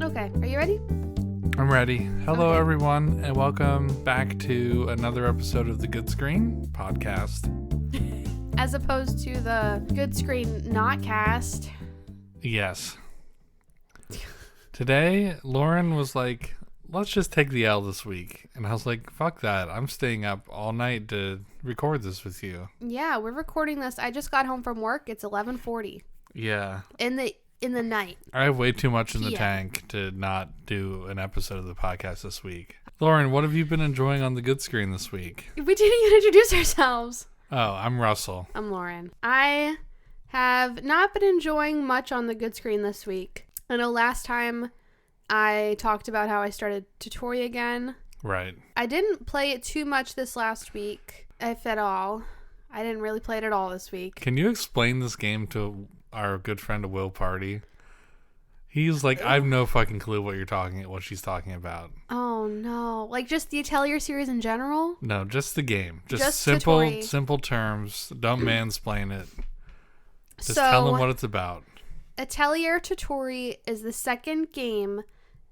Okay, are you ready? I'm ready. Hello, Okay. everyone, and welcome back to another episode of the Good Screen podcast. As opposed to the Good Screen Not Cast. Yes. Today, Lauren was like, let's just take the L this week. And I was like, fuck that. I'm staying up all night to record this with you. Yeah, we're recording this. I just got home from work. It's 11:40 Yeah. in the night. I have way too much in the PM. tank to not do an episode of the podcast this week. Lauren, what have you been enjoying on the Good Screen this week? We didn't even introduce ourselves. Oh, I'm Russell. I'm Lauren. I have not been enjoying much on the Good Screen this week. I know last time I talked about how I started Tutori again. Right. I didn't play it too much this last week, if at all. I didn't really play it at all this week. Can you explain this game to our good friend Will Party? He's like, I have no fucking clue what she's talking about. Oh no. Like just the Atelier series in general? No, just the game. Just Tutori. simple terms. Don't mansplain it. Just tell them what it's about. Atelier Tutori is the second game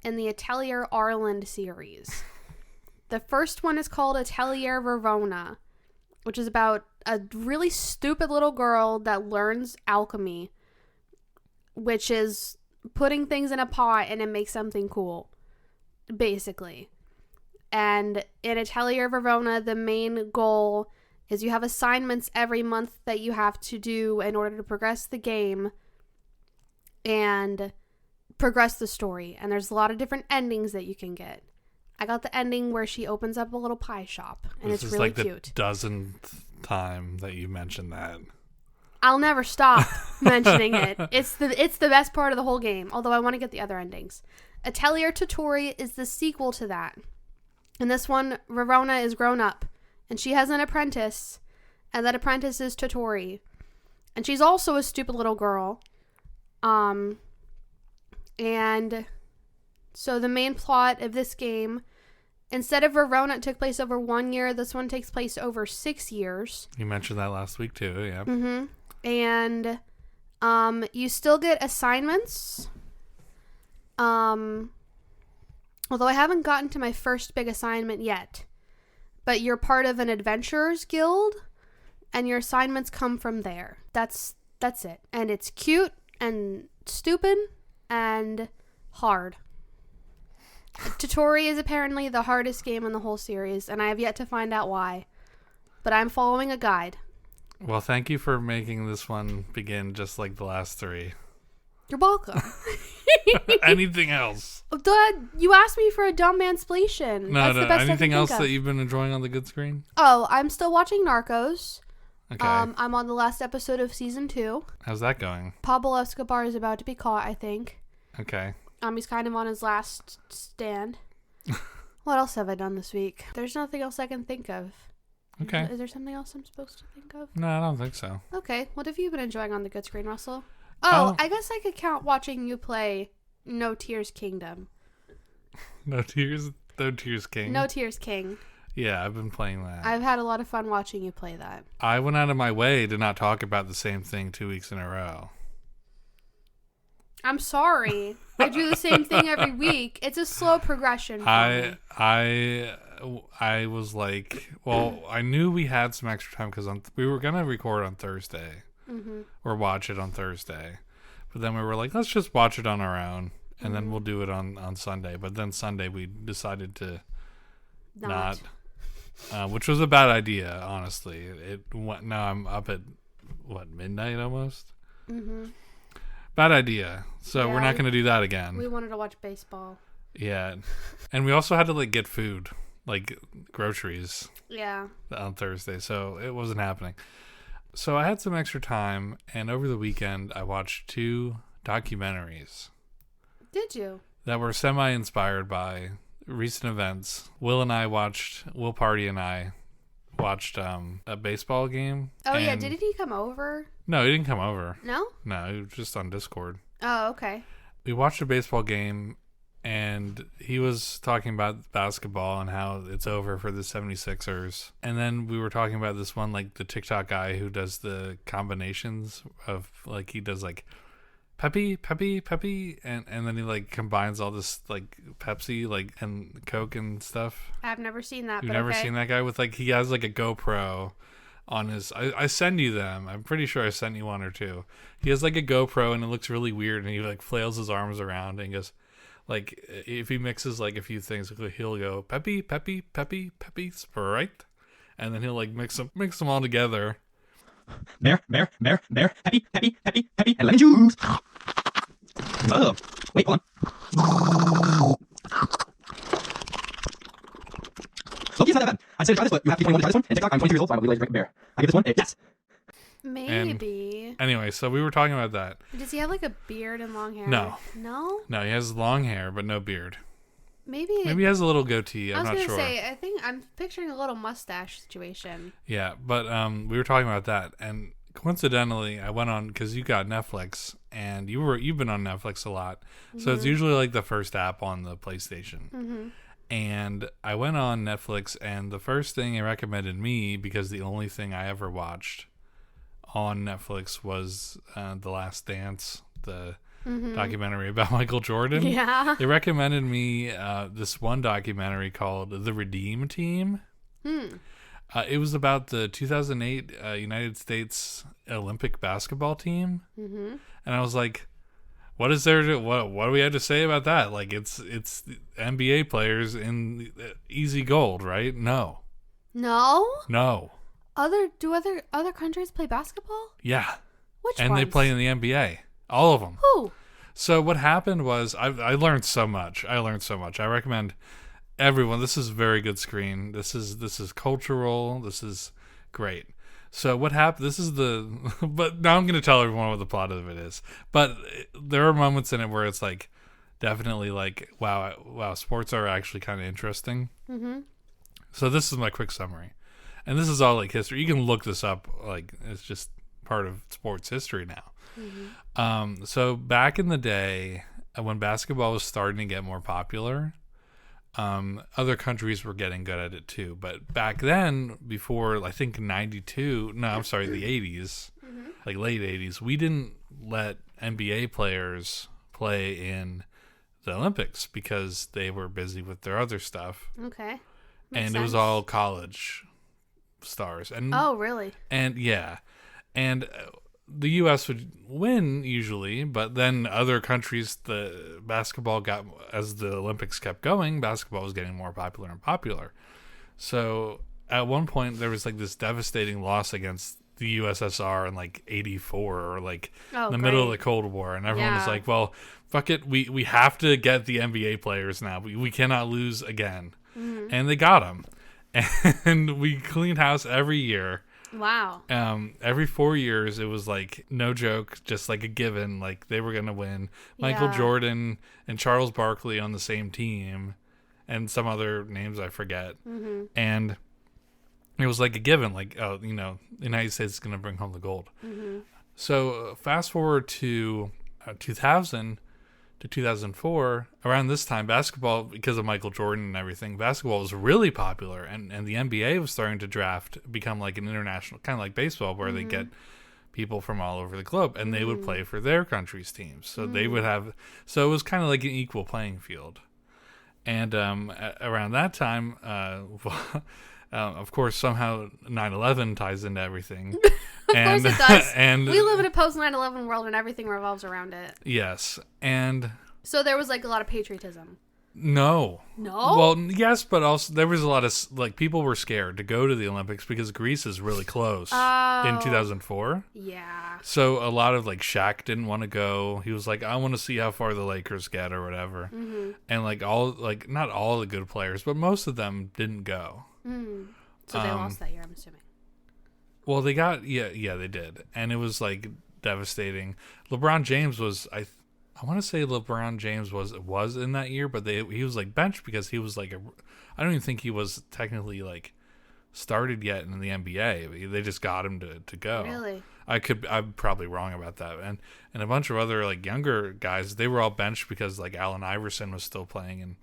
in the Atelier Arland series. The first one is called Atelier Verona, which is about a really stupid little girl that learns alchemy, which is putting things in a pot and it makes something cool, basically. And in Atelier Verona, the main goal is you have assignments every month that you have to do in order to progress the game and progress the story. And there's a lot of different endings that you can get. I got the ending where she opens up a little pie shop, and This it's is really like cute. the dozenth time that you mentioned that. I'll never stop mentioning it. It's the best part of the whole game, although I want to get the other endings. Atelier Tutori is the sequel to that. In this one, Verona is grown up, and she has an apprentice, and that apprentice is Tutori. And she's also a stupid little girl. And so the main plot of this game, instead of Verona, it took place over 1 year. This one takes place over 6 years. You mentioned that last week too, yeah. Mm-hmm. And you still get assignments. Although I haven't gotten to my first big assignment yet. But you're part of an adventurers guild, and your assignments come from there. That's it. And it's cute and stupid and hard. Tutori is apparently the hardest game in the whole series, and I have yet to find out why. But I'm following a guide. Well, thank you for making this one begin just like the last three. You're welcome. Anything else? You asked me for a dumb mansplation. No, That's the best anything I can else think that of. you've been enjoying on the Good Screen? Oh, I'm still watching Narcos. Okay. I'm on the last episode of season 2. How's that going? Pablo Escobar is about to be caught, I think. Okay. He's kind of on his last stand. What else have I done this week? There's nothing else I can think of. Okay. Is there something else I'm supposed to think of? No, I don't think so. Okay. What have you been enjoying on the Good Screen, Russell? Oh, Oh. I guess I could count watching you play No Tears Kingdom. No Tears King. No Tears King. Yeah, I've been playing that. I've had a lot of fun watching you play that. I went out of my way to not talk about the same thing 2 weeks in a row. I'm sorry. I do the same thing every week. It's a slow progression for me. I was like, well, I knew we had some extra time because we were gonna record on Thursday or watch it on Thursday, but then we were like, let's just watch it on our own, and then we'll do it on Sunday. But then Sunday we decided to not. Which was a bad idea, honestly. Now I'm up at midnight almost. Bad idea. So Yeah, we're not going to do that again. We wanted to watch baseball. Yeah, and we also had to get food, like groceries, Yeah. on Thursday, so it wasn't happening. So I had some extra time, and over the weekend I watched 2 documentaries Did you? that were semi-inspired by recent events. Will Party and I watched a baseball game. Oh, yeah. Didn't he come over? No, he didn't come over. No? No, he was just on Discord. Oh, okay. We watched a baseball game, and he was talking about basketball and how it's over for the 76ers. And then we were talking about this one, the TikTok guy who does the combinations of, he does, Peppy, Peppy, Peppy, and then he like combines all this like Pepsi like and Coke and stuff. I've never seen that. You've but never okay. seen that guy with like he has like a GoPro on his. I send you them. I'm pretty sure I sent you one or two. He has like a GoPro and it looks really weird, and he like flails his arms around and goes like if he mixes like a few things, he'll go Peppy, Peppy, Peppy, Peppy, Sprite, and then he'll like mix them all together. There, happy, and lemon juice. Oh, wait, hold on. Look, it's not that bad. I said try this, but you have to be 21 to try this one. And TikTok, I'm 22 years old, so I'm legally allowed to drink a beer. I give this one a yes. Maybe. Anyway, so we were talking about that. Does he have like a beard and long hair? No. No? No, he has long hair, but no beard. Maybe he has a little goatee. I'm not sure. I was going to say, I think I'm picturing a little mustache situation. Yeah, but we were talking about that, and coincidentally, I went on because you got Netflix, and you've been on Netflix a lot, so it's usually like the first app on the PlayStation. Mm-hmm. And I went on Netflix, and the first thing it recommended me, because the only thing I ever watched on Netflix was The Last Dance, the documentary about Michael Jordan. Yeah. It recommended me this one documentary called The Redeem Team. It was about the 2008 United States Olympic basketball team. Mm-hmm. And I was like, what is there to, what do we have to say about that? Like it's NBA players in easy gold, right? No. Do other countries play basketball? Yeah. Which and ones? they play in the NBA. All of them. Who? So what happened was I learned so much. I recommend everyone. This is very good screen. This is cultural. This is great. So what happened? This is but now I'm going to tell everyone what the plot of it is. But there are moments in it where it's like definitely like, wow, sports are actually kind of interesting. Mm-hmm. So this is my quick summary. And this is all like history. You can look this up. Like it's just part of sports history now. Mm-hmm. So back in the day when basketball was starting to get more popular, other countries were getting good at it too. But back then, before I think the 80s, like late 80s, we didn't let NBA players play in the Olympics because they were busy with their other stuff. Okay. It was all college stars. And oh, really? And yeah. And the U.S. would win usually, but then other countries, the basketball got, as the Olympics kept going, basketball was getting more popular and popular. So at one point there was like this devastating loss against the USSR in like 84 or like the middle of the Cold War. And everyone was like, well, fuck it. We have to get the NBA players now. We cannot lose again. Mm-hmm. And they got them. And we cleaned house every year. Wow. Every 4 years, it was like, no joke, just like a given, like they were going to win. Michael Jordan and Charles Barkley on the same team, and some other names I forget. Mm-hmm. And it was like a given, like, oh, the United States is going to bring home the gold. Mm-hmm. So fast forward to 2000 to 2004, around this time, basketball, because of Michael Jordan and everything, basketball was really popular, and the NBA was starting to become like an international, kind of like baseball, where they get people from all over the globe, and they would play for their country's teams. So they would have, so it was kind of like an equal playing field. And around that time, of course, somehow 9/11 ties into everything. Of course it does. And we live in a post 9/11 world, and everything revolves around it. Yes, and so there was like a lot of patriotism. No. Well, yes, but also there was a lot of like people were scared to go to the Olympics because Greece is really close in 2004. Yeah. So a lot of like Shaq didn't want to go. He was like, I want to see how far the Lakers get or whatever. Mm-hmm. And like not all the good players, but most of them didn't go. Mm. So they lost that year, I'm assuming. Well, they got they did, and it was like devastating. LeBron James was I want to say LeBron James was in that year, but he was like benched because he was like I don't even think he was technically like started yet in the NBA. They just got him to go. Really? I'm probably wrong about that. And a bunch of other like younger guys, they were all benched because like Allen Iverson was still playing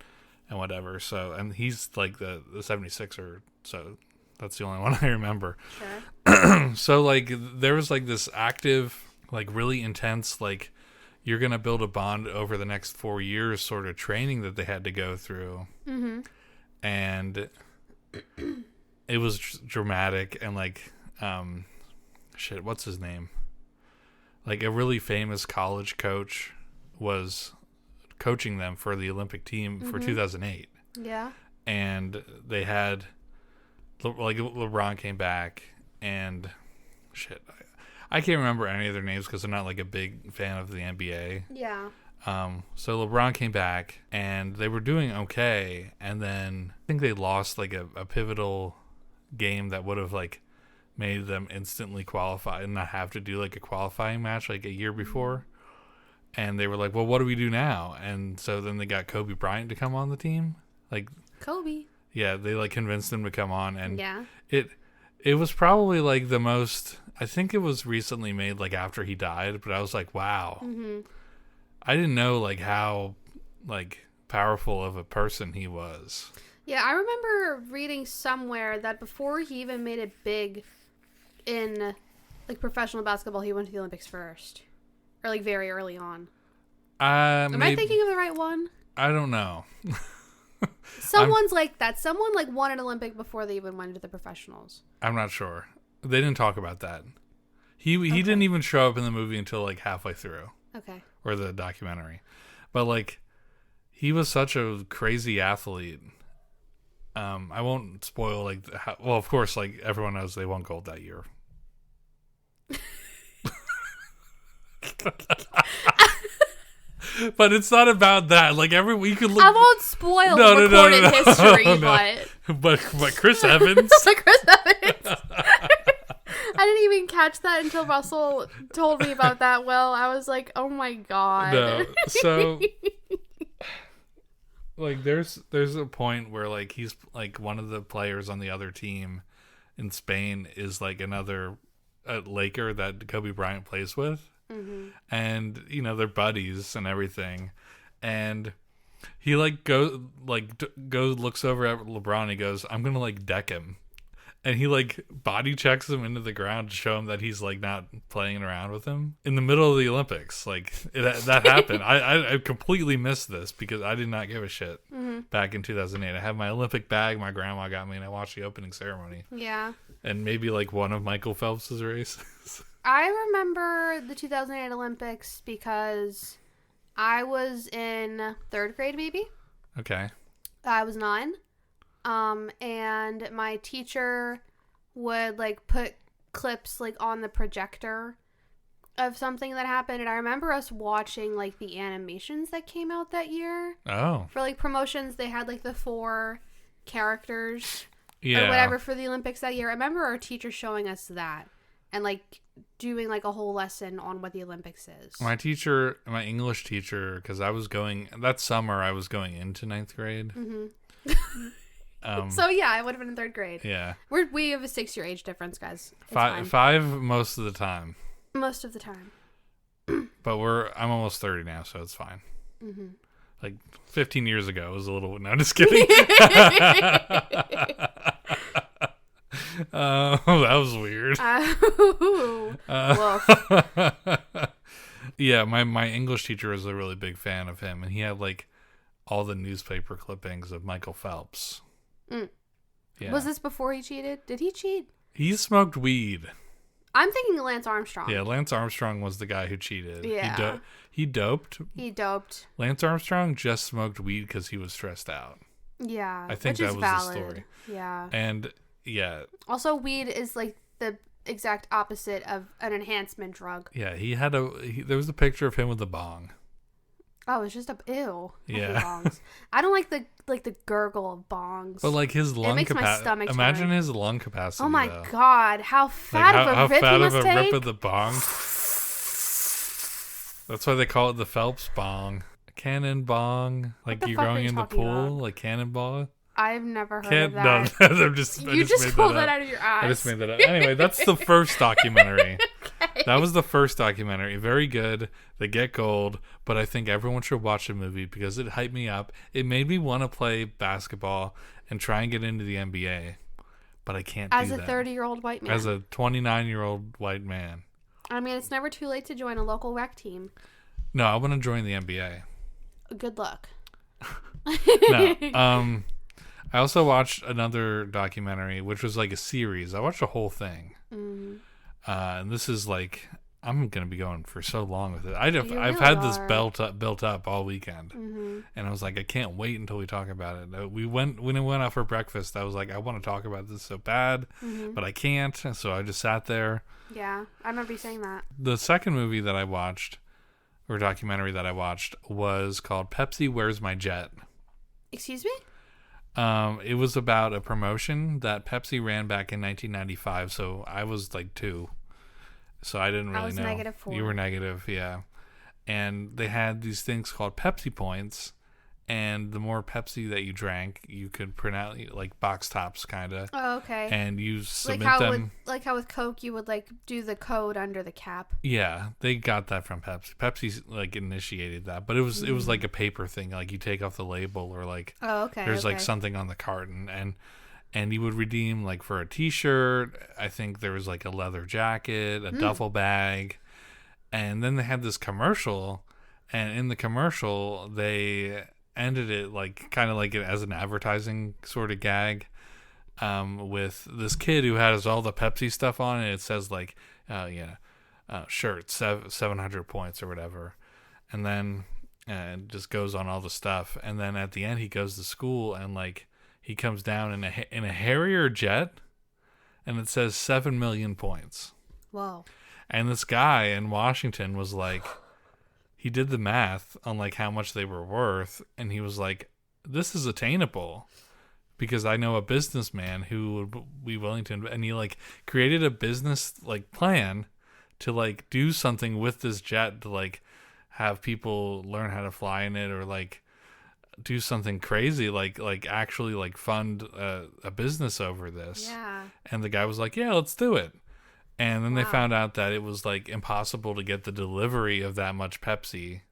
and whatever. So, and he's like the 76er, so that's the only one I remember. Sure. So like there was like this active, like really intense, like you're going to build a bond over the next 4 years sort of training that they had to go through. Mm-hmm. And it was dramatic and like, what's his name? Like a really famous college coach was coaching them for the Olympic team for 2008. Yeah. And they had, like, LeBron came back and I can't remember any of their names because I'm not like a big fan of the NBA. Yeah. So LeBron came back and they were doing okay. And then I think they lost like a pivotal game that would have like made them instantly qualify and not have to do like a qualifying match like a year before. And they were like, well, what do we do now? And so then they got Kobe Bryant to come on the team. Like Kobe. Yeah, they like convinced him to come on. And yeah. It was probably like the most, I think it was recently made like after he died, but I was like, wow. Mm-hmm. I didn't know like how like powerful of a person he was. Yeah, I remember reading somewhere that before he even made it big in like professional basketball, he went to the Olympics first. Or like very early on. Am I thinking of the right one? I don't know. Someone's like that. Someone like won an Olympic before they even went into the professionals. I'm not sure. They didn't talk about that. He didn't even show up in the movie until like halfway through. Okay. Or the documentary. But like he was such a crazy athlete. I won't spoil like well, of course, like everyone knows they won gold that year. But it's not about that. Like every week, could look. I won't spoil recorded history, but Chris Evans. Chris Evans. I didn't even catch that until Russell told me about that. Well, I was like, oh my god. No, so like there's a point where like he's like one of the players on the other team in Spain is like another Laker that Kobe Bryant plays with. Mm-hmm. And you know they're buddies and everything, and he like goes looks over at LeBron. And he goes, "I'm gonna like deck him," and he like body checks him into the ground to show him that he's like not playing around with him in the middle of the Olympics. Like that happened. I completely missed this because I did not give a shit back in 2008. I had my Olympic bag my grandma got me, and I watched the opening ceremony. Yeah, and maybe like one of Michael Phelps's races. I remember the 2008 Olympics because I was in 3rd grade, maybe. Okay. I was 9. And my teacher would, like, put clips, like, on the projector of something that happened. And I remember us watching, like, the animations that came out that year. Oh. For, like, promotions, they had, like, the 4 characters or whatever for the Olympics that year. I remember our teacher showing us that. And, like, doing, like, a whole lesson on what the Olympics is. My English teacher, because that summer I was going into 9th grade. Mm-hmm. So, yeah, I would have been in 3rd grade. Yeah. We have a 6-year age difference, guys. It's five most of the time. Most of the time. But I'm almost 30 now, so it's fine. Mm-hmm. Like, 15 years ago, it was a little... No, I'm just kidding. That was weird. Yeah, my English teacher was a really big fan of him, and he had like all the newspaper clippings of Michael Phelps. Mm. Yeah. Was this before he cheated? Did he cheat? He smoked weed. I'm thinking Lance Armstrong. Yeah, Lance Armstrong was the guy who cheated. Yeah. He doped. Lance Armstrong just smoked weed because he was stressed out. Yeah. I think that was valid. the story. Yeah. And yeah. Also, weed is like the exact opposite of an enhancement drug. Yeah, there was a picture of him with a bong. Oh, it's just ew. Yeah. Bongs. I don't like the gurgle of bongs. But like his lung capacity. My stomach imagine turn. his lung capacity. Oh my god, how fat of a rip he must take. Rip of the bong. That's why they call it the Phelps bong. Cannon bong. Like you're going in the pool, about? Like cannonball. I've never heard of that. No, you just pulled that out of your ass. I just made that up. Anyway, that's the first documentary. Okay. That was the first documentary. Very good. They get gold, but I think everyone should watch the movie because it hyped me up. It made me want to play basketball and try and get into the NBA, but I can't do that. As a 30-year-old white man. As a 29-year-old white man. I mean, it's never too late to join a local rec team. No, I want to join the NBA. Good luck. No. I also watched another documentary, which was like a series. I watched the whole thing. Mm. And this is like, I'm going to be going for so long with it. I've really had this are. built up all weekend. Mm-hmm. And I was like, I can't wait until we talk about it. When we went out for breakfast, I was like, I want to talk about this so bad, but I can't. And so I just sat there. Yeah, I remember you saying that. The second movie that I watched, or documentary that I watched, was called Pepsi Where's My Jet? Excuse me? It was about a promotion that Pepsi ran back in 1995. So I was like 2. So I didn't really know. I was -4. You were negative, yeah. And they had these things called Pepsi points. And the more Pepsi that you drank, you could print out like box tops, kind of. Oh, okay. And you submit like them. Like how with Coke, you would like do the code under the cap. Yeah, they got that from Pepsi. Pepsi like initiated that, but it was like a paper thing. Like you take off the label, or like there's like something on the carton, and you would redeem like for a T-shirt. I think there was like a leather jacket, a duffel bag, and then they had this commercial, and in the commercial they ended it like kind of like it as an advertising sort of gag, with this kid who has all the Pepsi stuff on it. It says like, shirt 700 points or whatever, and then it just goes on all the stuff, and then at the end he goes to school and like he comes down in a Harrier jet, and it says 7 million points. Whoa! And this guy in Washington was like, he did the math on like how much they were worth, and he was like, this is attainable because I know a businessman who would be willing to, and he like created a business like plan to like do something with this jet to like have people learn how to fly in it, or like do something crazy, like actually like fund a business over this. Yeah. And the guy was like, yeah, let's do it. And then they Wow. found out that it was like impossible to get the delivery of that much Pepsi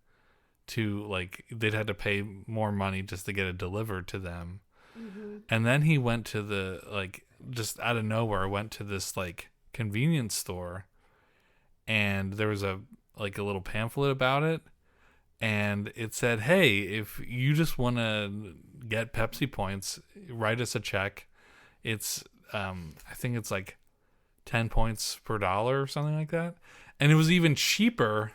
to like, they'd had to pay more money just to get it delivered to them. Mm-hmm. And then he went to the, like, just out of nowhere, went to this like convenience store, and there was a little pamphlet about it. And it said, hey, if you just want to get Pepsi points, write us a check. It's, I think it's like 10 points per dollar or something like that. And it was even cheaper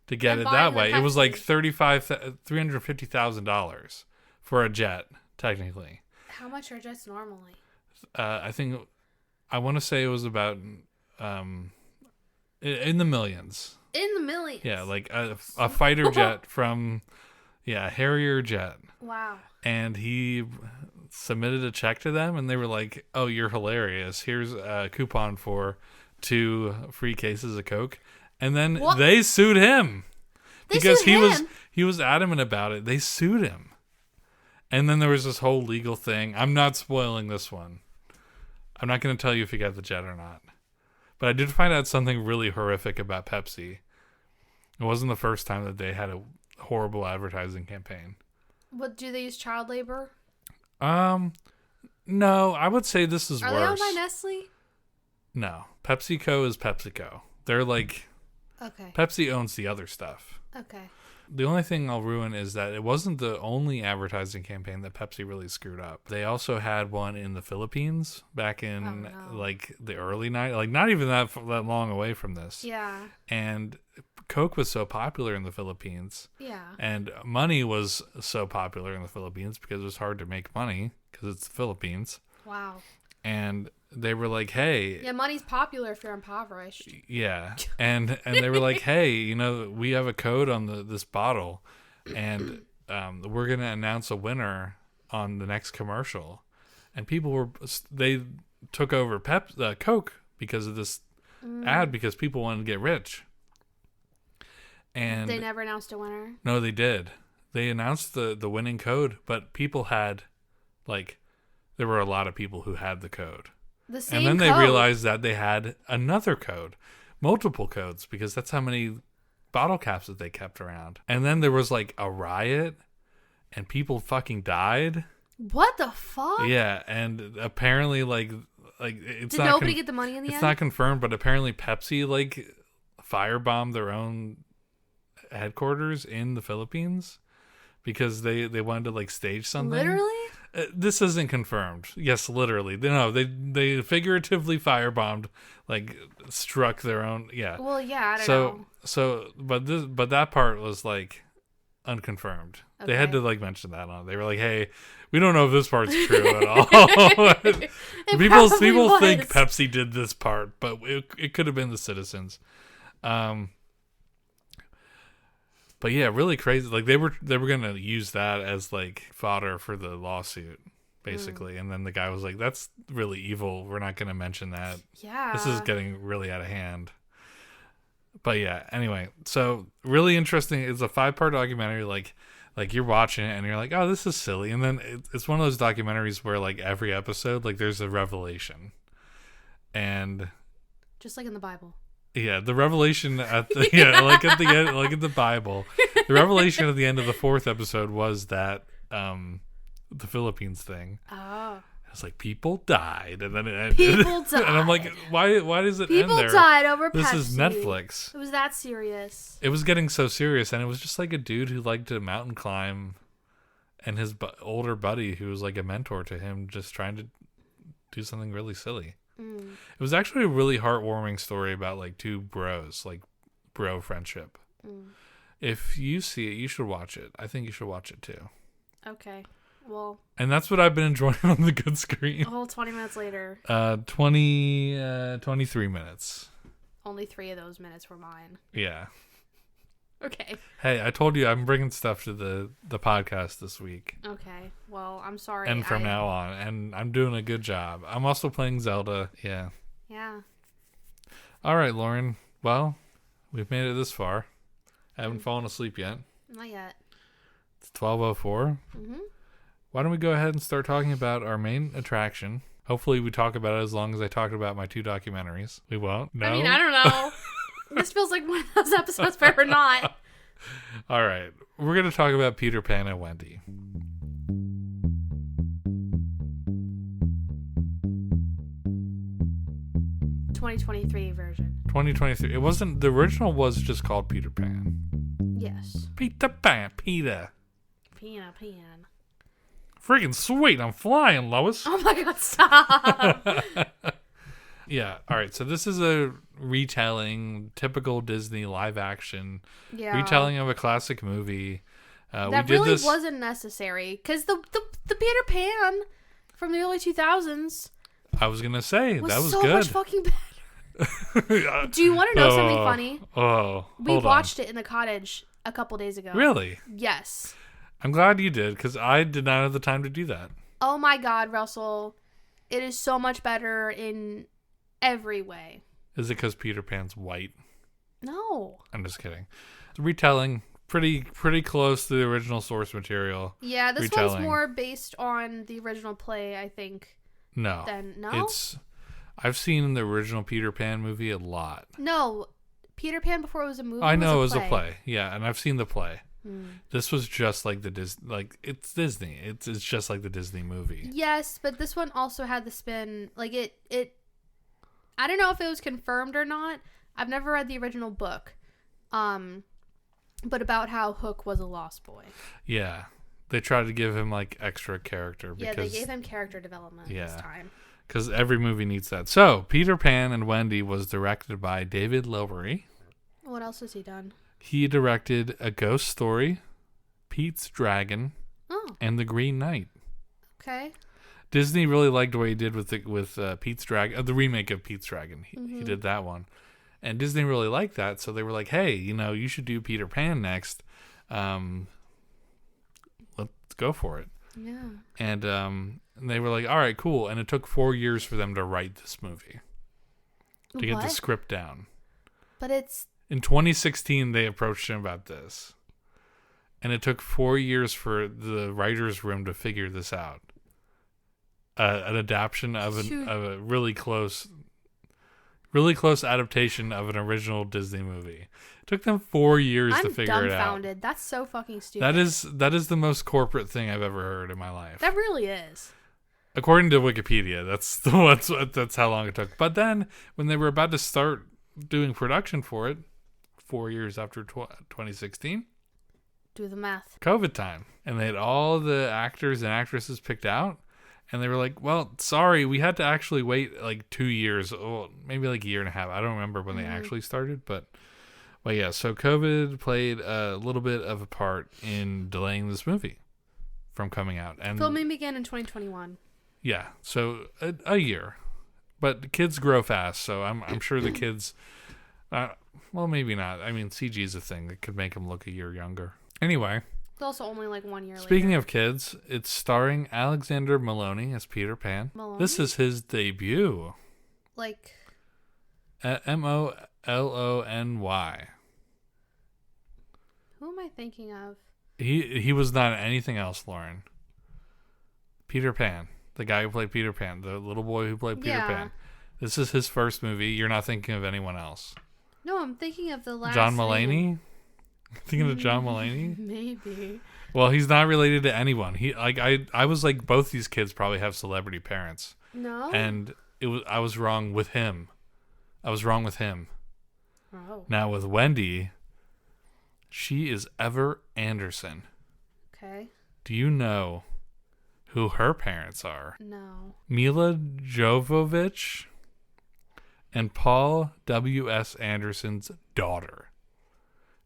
to get it that way. It was like $350,000 for a jet, technically. How much are jets normally? I want to say it was about in the millions. In the millions. Yeah, like a fighter jet from, Harrier jet. Wow. And he submitted a check to them, and they were like, oh, you're hilarious. Here's a coupon for 2 free cases of Coke. And then they sued him. Because he was adamant about it. They sued him. And then there was this whole legal thing. I'm not spoiling this one. I'm not going to tell you if he got the jet or not. But I did find out something really horrific about Pepsi. It wasn't the first time that they had a horrible advertising campaign. What, do they use child labor? No, I would say this is worse. Are they owned by Nestle? No. PepsiCo is PepsiCo. They're like, Okay. Pepsi owns the other stuff. Okay. The only thing I'll ruin is that it wasn't the only advertising campaign that Pepsi really screwed up. They also had one in the Philippines back in like the early 90s, like not even that long away from this. Yeah. And Coke was so popular in the Philippines. Yeah. And money was so popular in the Philippines because it was hard to make money because it's the Philippines. Wow. And they were like, hey. Yeah, money's popular if you're impoverished. Yeah. And they were like, hey, we have a code on this bottle, and we're going to announce a winner on the next commercial. And they took over Coke because of this ad, because people wanted to get rich. And they never announced a winner. No, they did. They announced the winning code, but people had, like, there were a lot of people who had the code. The same and then code. They realized that they had another code, multiple codes, because that's how many bottle caps that they kept around. And then there was like a riot, and people fucking died. What the fuck? Yeah, and apparently like it's did not nobody get the money in the end? It's not confirmed, but apparently Pepsi like firebombed their own headquarters in the Philippines because they wanted to like stage something. Literally? This isn't confirmed. Yes, literally. No, they figuratively firebombed, like struck their own. Yeah. Well, yeah, I don't know. But that part was like unconfirmed. They had Okay. to like mention that on. They were like, "Hey, we don't know if this part's true at all." people probably think was. Pepsi did this part, but it could have been the citizens. But yeah, really crazy. Like they were gonna use that as like fodder for the lawsuit, basically. And then the guy was like, "That's really evil. We're not gonna mention that. Yeah. This is getting really out of hand." But yeah, anyway, so really interesting. It's a 5-part documentary. Like you're watching it and you're like, "Oh, this is silly." And then it's one of those documentaries where like every episode, like there's a revelation, and Just like in the Bible. yeah, the revelation at the like at the end, like in the Bible, the revelation at the end of the 4th episode was that the Philippines thing. Oh. It's like people died, and then it ended. People died. And I'm like, why does it People end there? died over This Pepsi. is Netflix. It was that serious. It was getting so serious, and it was just like a dude who liked to mountain climb, and his older buddy who was like a mentor to him, just trying to do something really silly. It was actually a really heartwarming story about like 2 bros, like bro friendship. If you see it, you should watch it. I think you should watch it too. Okay. Well, And that's what I've been enjoying on the good screen. a whole 20 minutes later, 23 minutes. only 3 of those minutes were mine. Yeah. Okay. Hey, I told you I'm bringing stuff to the podcast this week. Okay. Well, I'm sorry. And from now on. And I'm doing a good job. I'm also playing Zelda. Yeah. Yeah. All right, Lauren. Well, we've made it this far. I haven't fallen asleep yet. Not yet. It's 12:04. Mm-hmm. Why don't we go ahead and start talking about our main attraction? Hopefully we talk about it as long as I talked about my 2 documentaries. We won't? No? I mean, I don't know. This feels like one of those episodes where we're not. All right. We're going to talk about Peter Pan and Wendy. The 2023 version. 2023. It wasn't, the original was just called Peter Pan. Yes. Peter Pan. Peter. Pan. Freaking sweet. I'm flying, Lois. Oh my god, stop. Yeah. All right. So this is a retelling, typical Disney live action Yeah. retelling of a classic movie. That we did really this. wasn't necessary. Because the Peter Pan from the early 2000s I was gonna say was that was so good. much fucking better. Do you want to know something funny? Oh, We hold watched it in the cottage a couple days ago. on. Really? Yes. I'm glad you did because I did not have the time to do that. Oh my god, Russell. It is so much better in every way. Is it because Peter Pan's white? No. I'm just kidding. The retelling, pretty close to the original source material. Yeah, this Retelling. one's more based on the original play, I think. No, No? I've seen the original Peter Pan movie a lot. No. Peter Pan before it was a movie. I know it was was a play. Yeah, and I've seen the play. Hmm. This was just like the Disney, like it's Disney. It's just like the Disney movie. Yes, but this one also had the spin. Like it. I don't know if it was confirmed or not. I've never read the original book. But about how Hook was a lost boy. Yeah, they tried to give him like extra character. Yeah, Because, they gave him character development this time. Because every movie needs that. So Peter Pan and Wendy was directed by David Lowery. What else has he done? He directed A Ghost Story, Pete's Dragon, Oh, and The Green Knight. okay. Disney really liked what he did with Pete's Dragon, the remake of Pete's Dragon. He did that one, and Disney really liked that. So they were like, "Hey, you should do Peter Pan next. Let's go for it." Yeah. And they were like, "All right, cool." And it took 4 years for them to write this movie, to get the What? script down. But it's In 2016, they approached him about this, and it took 4 years for the writers' room to figure this out. An adaptation of a really close adaptation of an original Disney movie. It took them 4 years to I'm figure it out. dumbfounded. That's so fucking stupid. That is the most corporate thing I've ever heard in my life. That really is. According to Wikipedia, that's how long it took. But then when they were about to start doing production for it, 4 years after 2016. Do the math. COVID time. And they had all the actors and actresses picked out. And they were like, well, sorry, we had to actually wait like 2 years, or maybe like a year and a half. I don't remember when they actually started, but yeah, so COVID played a little bit of a part in delaying this movie from coming out. And filming began in 2021. Yeah, so a year. But kids grow fast, so I'm sure the kids, well, maybe not. I mean, CG is a thing that could make them look a year younger. Anyway. It's also only like 1 year later. Speaking of kids, it's starring Alexander Maloney as Peter Pan. Maloney? This is his debut. Like Molony. Who am I thinking of? He was not anything else, Lauren. Peter Pan. The guy who played Peter Pan. The little boy who played Peter Pan. This is his first movie. You're not thinking of anyone else. No, I'm thinking of the last John name. Mulaney? Thinking of John Mulaney? Maybe. Well, he's not related to anyone. I was like, both these kids probably have celebrity parents. No. And I was wrong with him. Oh. Now with Wendy, she is Ever Anderson. Okay. Do you know who her parents are? No. Mila Jovovich and Paul W.S. Anderson's daughter.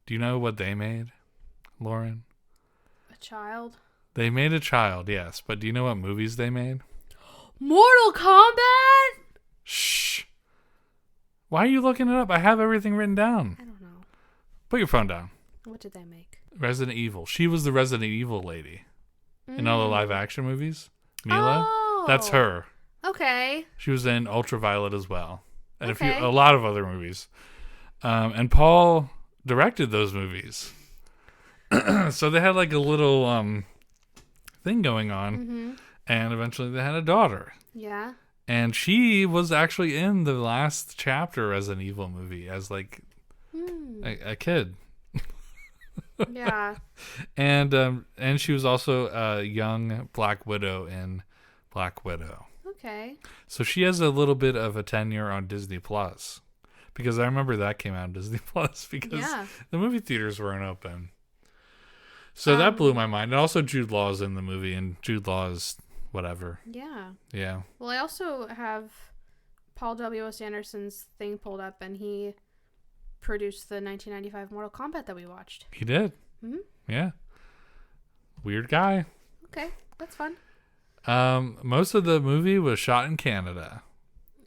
Do you know what they made, Lauren? A child? They made a child, yes. But do you know what movies they made? Mortal Kombat? Shh. Why are you looking it up? I have everything written down. I don't know. Put your phone down. What did they make? Resident Evil. She was the Resident Evil lady in all the live action movies. Mila. Oh. That's her. Okay. She was in Ultraviolet as well. And Okay. a lot of other movies. And Paul directed those movies. So they had like a little thing going on. Mm-hmm. And eventually they had a daughter. Yeah. And she was actually in the last chapter as an Evil movie as like a kid. Yeah. And she was also a young Black Widow in Black Widow. Okay. So she has a little bit of a tenure on Disney Plus. Because I remember that came out on Disney Plus because the movie theaters weren't open. So that blew my mind. And also Jude Law's in the movie, and Jude Law's whatever. Yeah. Yeah. Well, I also have Paul W.S. Anderson's thing pulled up, and he produced the 1995 Mortal Kombat that we watched. He did. Mm-hmm. Yeah. Weird guy. Okay. That's fun. Most of the movie was shot in Canada.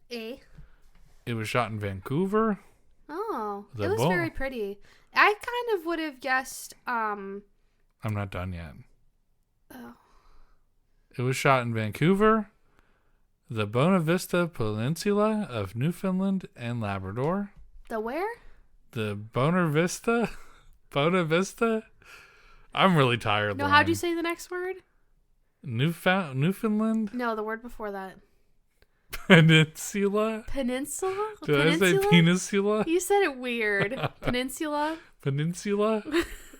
It was shot in Vancouver. Oh, it was very pretty. I kind of would have guessed. I'm not done yet. Oh. It was shot in Vancouver, the Bona Vista Peninsula of Newfoundland and Labrador. The where? The Bona Vista? Bona Vista? I'm really tired. No, Lauren. how'd you say the next word? Newfoundland? No, the word before that. Peninsula? Peninsula? Did I say peninsula? You said it weird. Peninsula? Peninsula?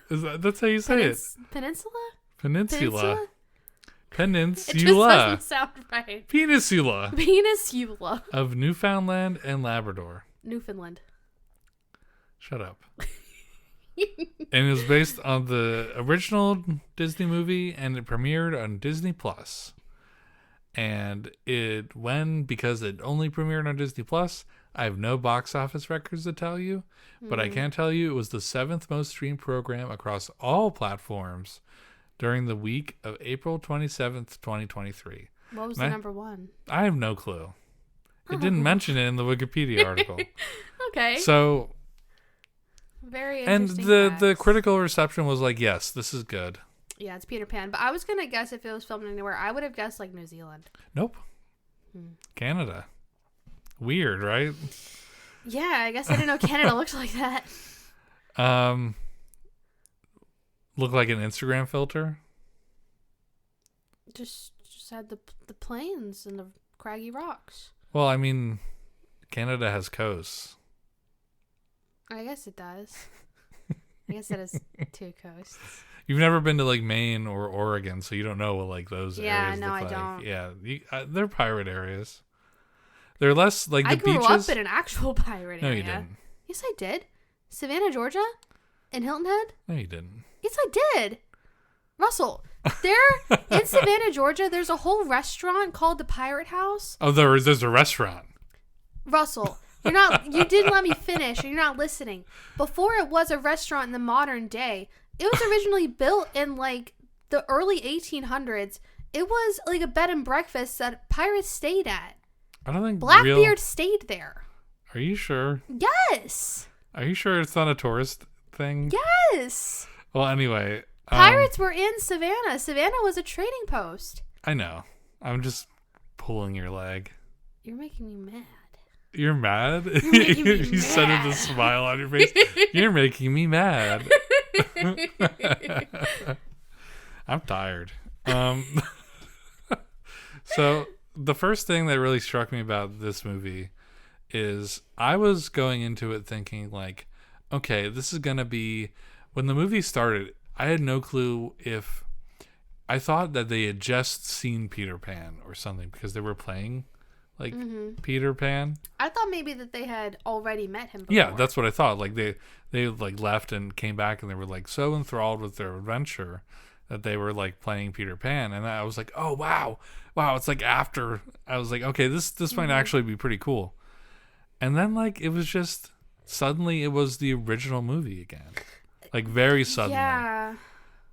That's how you say it? Peninsula? Peninsula. It just doesn't sound right. Peninsula. Peninsula. Of Newfoundland and Labrador. Newfoundland. Shut up. And it was based on the original Disney movie, and it premiered on Disney Plus. And because it only premiered on Disney Plus, I have no box office records to tell you, but I can tell you it was the 7th most streamed program across all platforms during the week of April 27th, 2023. What was the number one? I have no clue. It didn't mention it in the Wikipedia article. Okay. So, very and interesting. the critical reception was like, yes, this is good. Yeah, it's Peter Pan. But I was going to guess if it was filmed anywhere, I would have guessed like New Zealand. Nope. Canada. Weird, right? Yeah, I guess I didn't know Canada looked like that. Look like an Instagram filter? Just had the plains and the craggy rocks. Well, I mean, Canada has coasts. I guess it does. I guess it has 2 coasts. You've never been to like Maine or Oregon, so you don't know what like those areas look I like. don't. Yeah, they're pirate areas. They're less like the I grew beaches. up in an actual pirate area. No, you didn't. Yes, I did. Savannah, Georgia? In Hilton Head? No, you didn't. Yes, I did. Russell, there in Savannah, Georgia, there's a whole restaurant called the Pirate House. Oh, there's a restaurant. Russell, you didn't let me finish, and you're not listening. Before it was a restaurant in the modern day, it was originally built in like the early 1800s. It was like a bed and breakfast that pirates stayed at. I don't think Blackbeard stayed there. Are you sure? Yes. Are you sure it's not a tourist thing? Yes. Well, anyway. Pirates were in Savannah. Savannah was a trading post. I know. I'm just pulling your leg. You're making me mad. You're mad? You're making me You said it with a smile on your face. You're making me mad. I'm tired. So the first thing that really struck me about this movie is I was going into it thinking like, okay, this is going to be, when the movie started, I had no clue if, I thought that they had just seen Peter Pan or something because they were playing like Peter Pan. I thought maybe that they had already met him before. Yeah, that's what I thought. Like they like left and came back and they were like so enthralled with their adventure that they were like playing Peter Pan, and I was like, oh wow, it's like after. I was like, okay, this might actually be pretty cool. And then like it was just suddenly it was the original movie again, like very suddenly. Yeah.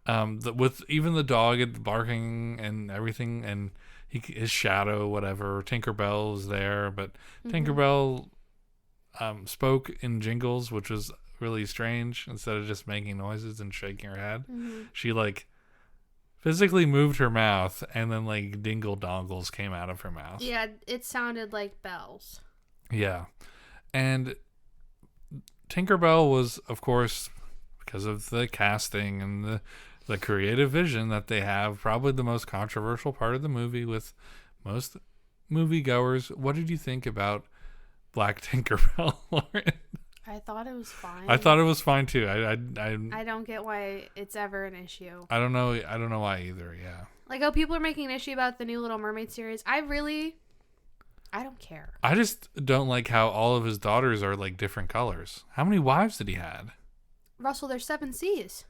With even the dog barking and everything, and his shadow, whatever. Tinkerbell was there, but Tinkerbell spoke in jingles, which was really strange. Instead of just making noises and shaking her head, she like physically moved her mouth, and then like dingle dongles came out of her mouth. Yeah, it sounded like bells. Yeah, and Tinkerbell was, of course, because of the casting and the creative vision that they have, probably the most controversial part of the movie with most moviegoers. What did you think about Black Tinkerbell, Lauren? I thought it was fine. I thought it was fine too. I don't get why it's ever an issue. I don't know why either. Yeah. Like, oh, people are making an issue about the new Little Mermaid series. I don't care. I just don't like how all of his daughters are like different colors. How many wives did he had? Russell, there's 7 C's.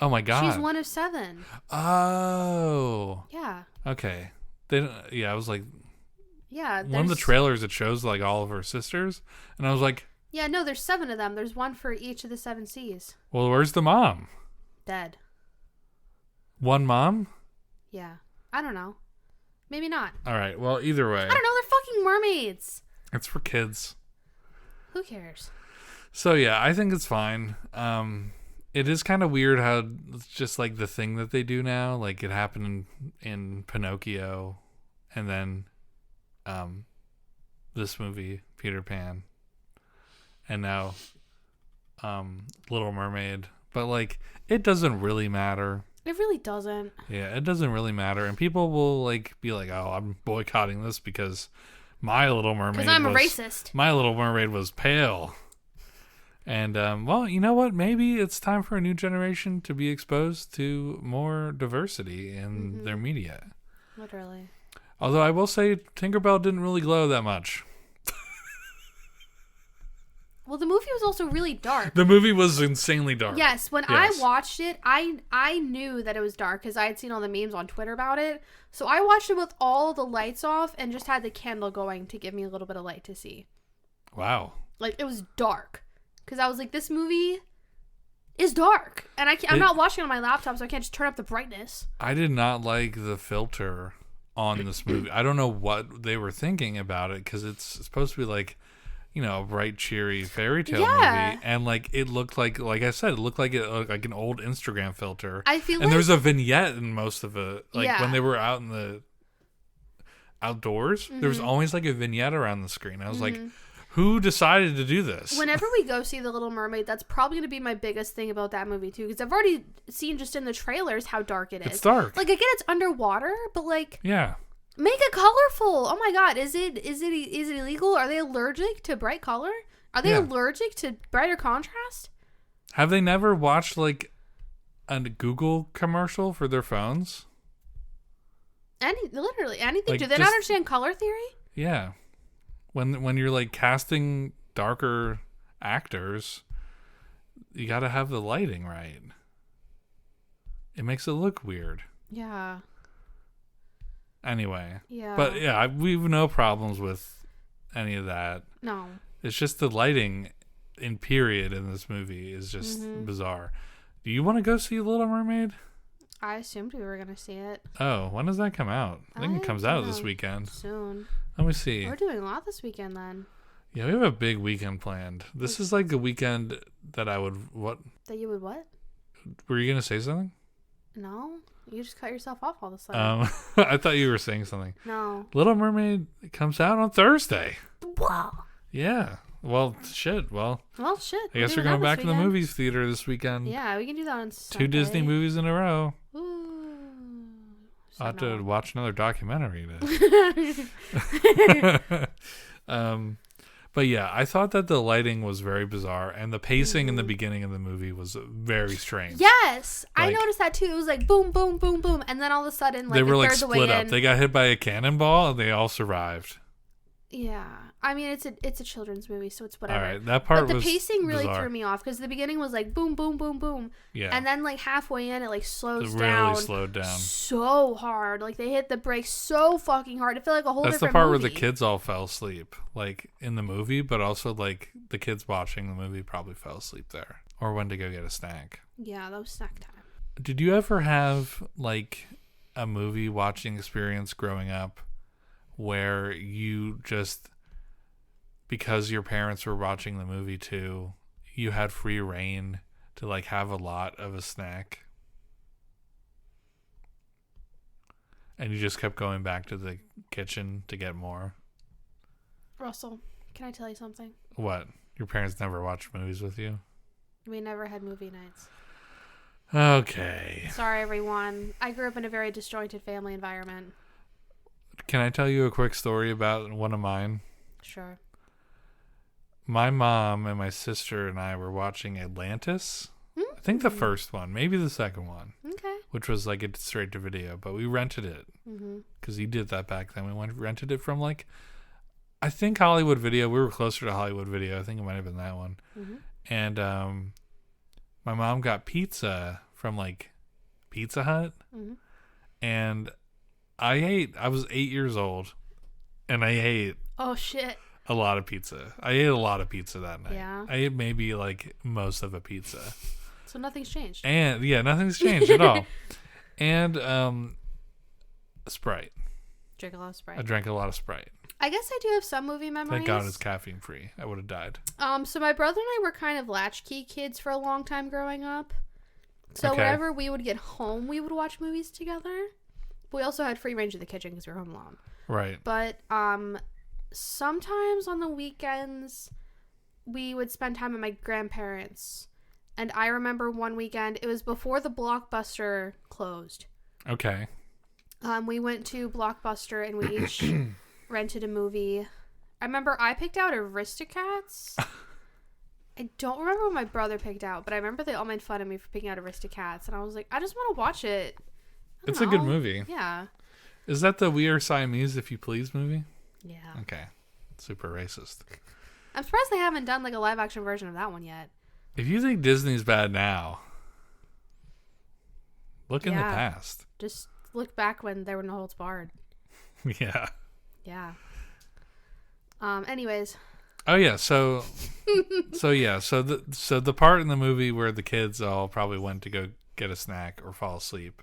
Oh my God. She's one of 7. Oh. Yeah. Okay. I was like, yeah. One of the trailers, it shows like all of her sisters, and I was like, yeah, no, there's 7 of them. There's one for each of the 7 C's. well, where's the mom? Dead. One mom? Yeah. I don't know. Maybe not. All right. Well, either way. I don't know. They're fucking mermaids. It's for kids. Who cares? So, yeah, I think it's fine. It is kind of weird how it's just like the thing that they do now. Like it happened in Pinocchio, and then this movie, Peter Pan, and now Little Mermaid. But like it doesn't really matter. It really doesn't. Yeah, it doesn't really matter. And people will like be like, oh, I'm boycotting this because my Little Mermaid because I'm a racist. My Little Mermaid was pale. And, well, you know what? Maybe it's time for a new generation to be exposed to more diversity in their media. Literally. Although I will say Tinkerbell didn't really glow that much. Well, the movie was also really dark. The movie was insanely dark. Yes, when I watched it, I knew that it was dark because I had seen all the memes on Twitter about it. So I watched it with all the lights off and just had the candle going to give me a little bit of light to see. Wow. Like, it was dark. Because I was like, this movie is dark. And I'm not watching it on my laptop, so I can't just turn up the brightness. I did not like the filter on this movie. I don't know what they were thinking about it, because it's supposed to be like, you know, a bright, cheery fairy tale movie. And like it looked like I said, it looked like like an old Instagram filter. I feel and there's a vignette in most of it. Like when they were out in the outdoors, there was always like a vignette around the screen. I was like, who decided to do this? Whenever we go see The Little Mermaid, that's probably going to be my biggest thing about that movie, too. Because I've already seen just in the trailers how dark it is. It's dark. Like, again, it's underwater, but, like... Yeah. Make it colorful. Oh, my God. Is it illegal? Are they allergic to bright color? Are they allergic to brighter contrast? Have they never watched, like, a Google commercial for their phones? Literally anything. Like, do they not understand color theory? Yeah. When you're like casting darker actors, you got to have the lighting right. It makes it look weird. Yeah. Anyway. Yeah. But yeah, we've no problems with any of that. No. It's just the lighting in period in this movie is just bizarre. Do you want to go see Little Mermaid? I assumed we were going to see it. Oh, when does that come out? I think it comes out this weekend. Soon. Let me see. We're doing a lot this weekend then. Yeah, we have a big weekend planned. This is like the weekend that I would... What? That you would what? Were you going to say something? No. You just cut yourself off all of a sudden. I thought you were saying something. No. Little Mermaid comes out on Thursday. Wow. Yeah. Well, shit. Well, Shit. I guess we're going back to the movies theater this weekend. Yeah, we can do that on Sunday. 2 Disney movies in a row. Ooh. I'll have to watch another documentary. But yeah, I thought that the lighting was very bizarre, and the pacing in the beginning of the movie was very strange. Yes, Like, I noticed that too. It was like boom, boom, boom, boom, and then all of a sudden, like they were a like third the way split up. in- They got hit by a cannonball, and they all survived. Yeah, I mean it's a children's movie, so it's whatever. All right, that part But was the pacing really bizarre. threw me off because the beginning was like boom, boom, boom, boom, Yeah, and then like halfway in, it like slows it down. really slowed down. So hard, like they hit the brakes so fucking hard. It felt like a whole That's the different part movie. where the kids all fell asleep, like in the movie, but also like the kids watching the movie probably fell asleep there, or went to go get a snack. Yeah, that was snack time. Did you ever have like a movie watching experience growing up where you just, because your parents were watching the movie too, you had free reign to like have a lot of a snack? And you just kept going back to the kitchen to get more? Russell, can I tell you something? What? Your parents never watched movies with you? We never had movie nights. Okay. Sorry, everyone. I grew up in a very disjointed family environment. Can I tell you a quick story about one of mine? Sure. My mom and my sister and I were watching Atlantis. I think the first one, maybe the second one, Okay. which was like a straight to video, but we rented it because he did that back then. We rented it from like, I think Hollywood Video. We were closer to Hollywood Video. I think it might have been that one. And my mom got pizza from like Pizza Hut, and I was 8 years old, and I ate Oh, shit. a lot of pizza. I ate a lot of pizza that night. Yeah. I ate maybe like most of a pizza. So nothing's changed. And yeah, nothing's changed at all. And Sprite. Drink a lot of Sprite. I drank a lot of Sprite. I guess I do have some movie memories. Thank God it's caffeine free. I would have died. So my brother and I were kind of latchkey kids for a long time growing up. So Okay. whenever we would get home, we would watch movies together. But we also had free range of the kitchen because we were home alone. Right. But sometimes on the weekends, we would spend time at my grandparents'. And I remember one weekend, it was before the Blockbuster closed. Okay. We went to Blockbuster and we each rented a movie. I remember I picked out Aristocats. I don't remember what my brother picked out, but I remember they all made fun of me for picking out Aristocats. And I was like, I just want to watch it. It's a good movie. Yeah. Is that the We Are Siamese If You Please movie? Yeah. Okay. Super racist. I'm surprised they haven't done like a live action version of that one yet. If you think Disney's bad now, look in the Yeah. past. Just look back when there were no holds barred. Yeah. Yeah. Anyways. Oh yeah, so the part in the movie where the kids all probably went to go get a snack or fall asleep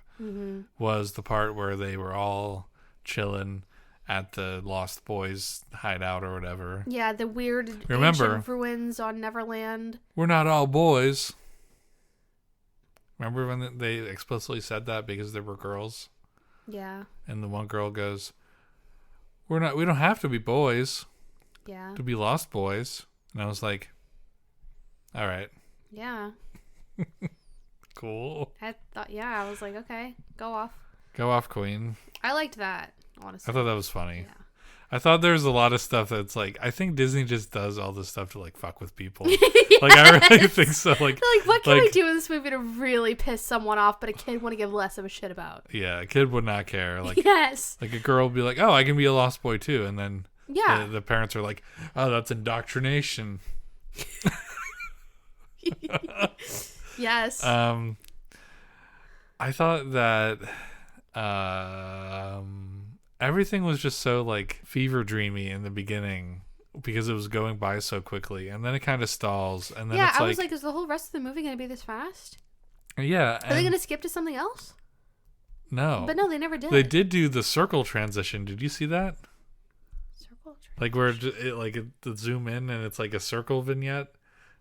was the part where they were all chilling at the Lost Boys hideout or whatever. Yeah, the weird Remember, ancient ruins on Neverland. we're not all boys. Remember when they explicitly said that because there were girls? Yeah. And the one girl goes, we don't have to be boys Yeah. to be Lost Boys. And I was like, all right, Yeah. cool. I was like, okay, go off. Go off, Queen. I liked that, honestly. I thought that was funny. Yeah. I thought there was a lot of stuff that's like, I think Disney just does all this stuff to like fuck with people. Yes. Like, I really think so. Like, They're like, what can we like- do in this movie to really piss someone off, but a kid want to give less of a shit about? yeah, a kid would not care. Like, Yes. like a girl would be like, oh, I can be a Lost Boy too. And then Yeah. the parents are like, oh, that's indoctrination. Yes. I thought that everything was just so like fever dreamy in the beginning because it was going by so quickly, and then it kind of stalls, and then yeah, it's I was like, is the whole rest of the movie going to be this fast? Yeah. Are they going to skip to something else? No. But no, they never did. They did do the circle transition. Did you see that? Circle transition? Like where it zoom in and it's like a circle vignette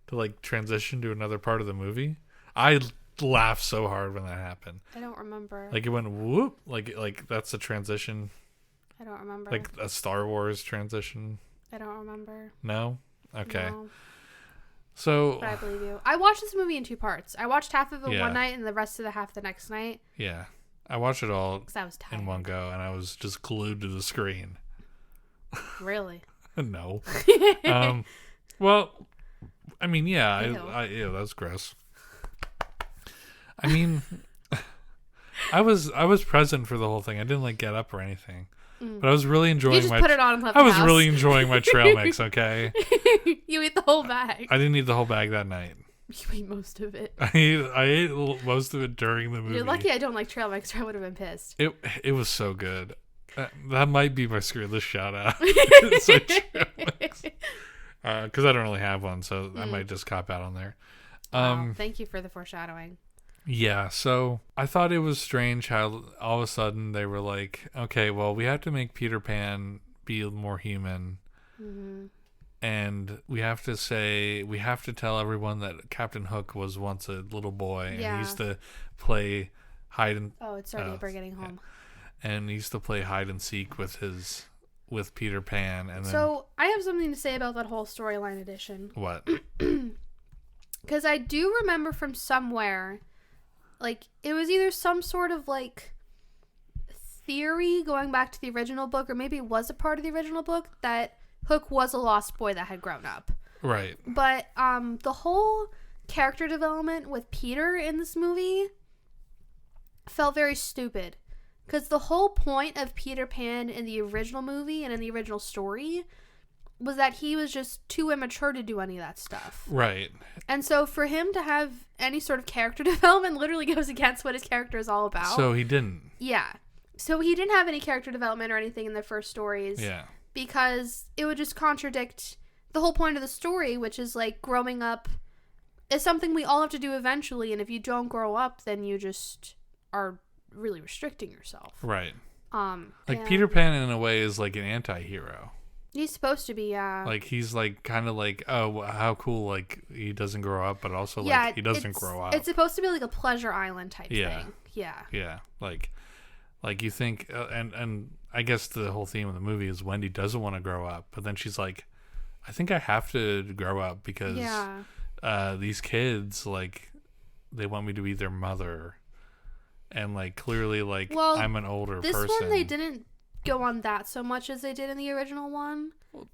to like transition to another part of the movie. I laughed so hard when that happened. I don't remember. Like it went whoop. Like that's a transition. I don't remember. Like a Star Wars transition. I don't remember. No? Okay. No. So. But I believe you. I watched this movie in 2 parts. I watched half of it one night and the rest of the half the next night. Yeah. I watched it all 'cause I was tired. in one go, and I was just glued to the screen. Really? No. Well, I mean, yeah, ew, that's gross. I mean, I was present for the whole thing. I didn't like get up or anything, but I was really enjoying. You just put it on and left I the was house. really enjoying my trail mix. Okay. You ate the whole bag. I didn't eat the whole bag that night. You ate most of it. I ate most of it during the movie. You're lucky I don't like trail mix, or I would have been pissed. It was so good. That might be my screenless shout out. Because I don't really have one, so I might just cop out on there. Wow, thank you for the foreshadowing. Yeah, so I thought it was strange how all of a sudden they were like, okay, well, we have to make Peter Pan be more human. Mm-hmm. And we have to tell everyone that Captain Hook was once a little boy, and he used to play hide and it's already we're getting home. Yeah. And he used to play hide and seek with Peter Pan, and then so I have something to say about that whole storyline edition. What? Because I do remember from somewhere, like it was either some sort of like theory going back to the original book, or maybe it was a part of the original book that Hook was a lost boy that had grown up. Right. But the whole character development with Peter in this movie felt very stupid. Because the whole point of Peter Pan in the original movie and in the original story was that he was just too immature to do any of that stuff. Right. And so for him to have any sort of character development literally goes against what his character is all about. So he didn't. Yeah. So he didn't have any character development or anything in the first stories. Yeah. Because it would just contradict the whole point of the story, which is like growing up is something we all have to do eventually, and if you don't grow up, then you just are really restricting yourself. Right. Like Peter Pan in a way is like an anti-hero. He's supposed to be, yeah. Like he's like kind of like, oh, how cool, like he doesn't grow up, but also like he doesn't grow up. It's supposed to be like a pleasure island type thing. Yeah. Yeah. Like you think, and I guess the whole theme of the movie is Wendy doesn't want to grow up, but then she's like, I think I have to grow up because these kids, like, they want me to be their mother. And, like, clearly, like, I'm an older person. This one, they didn't go on that so much as they did in the original one.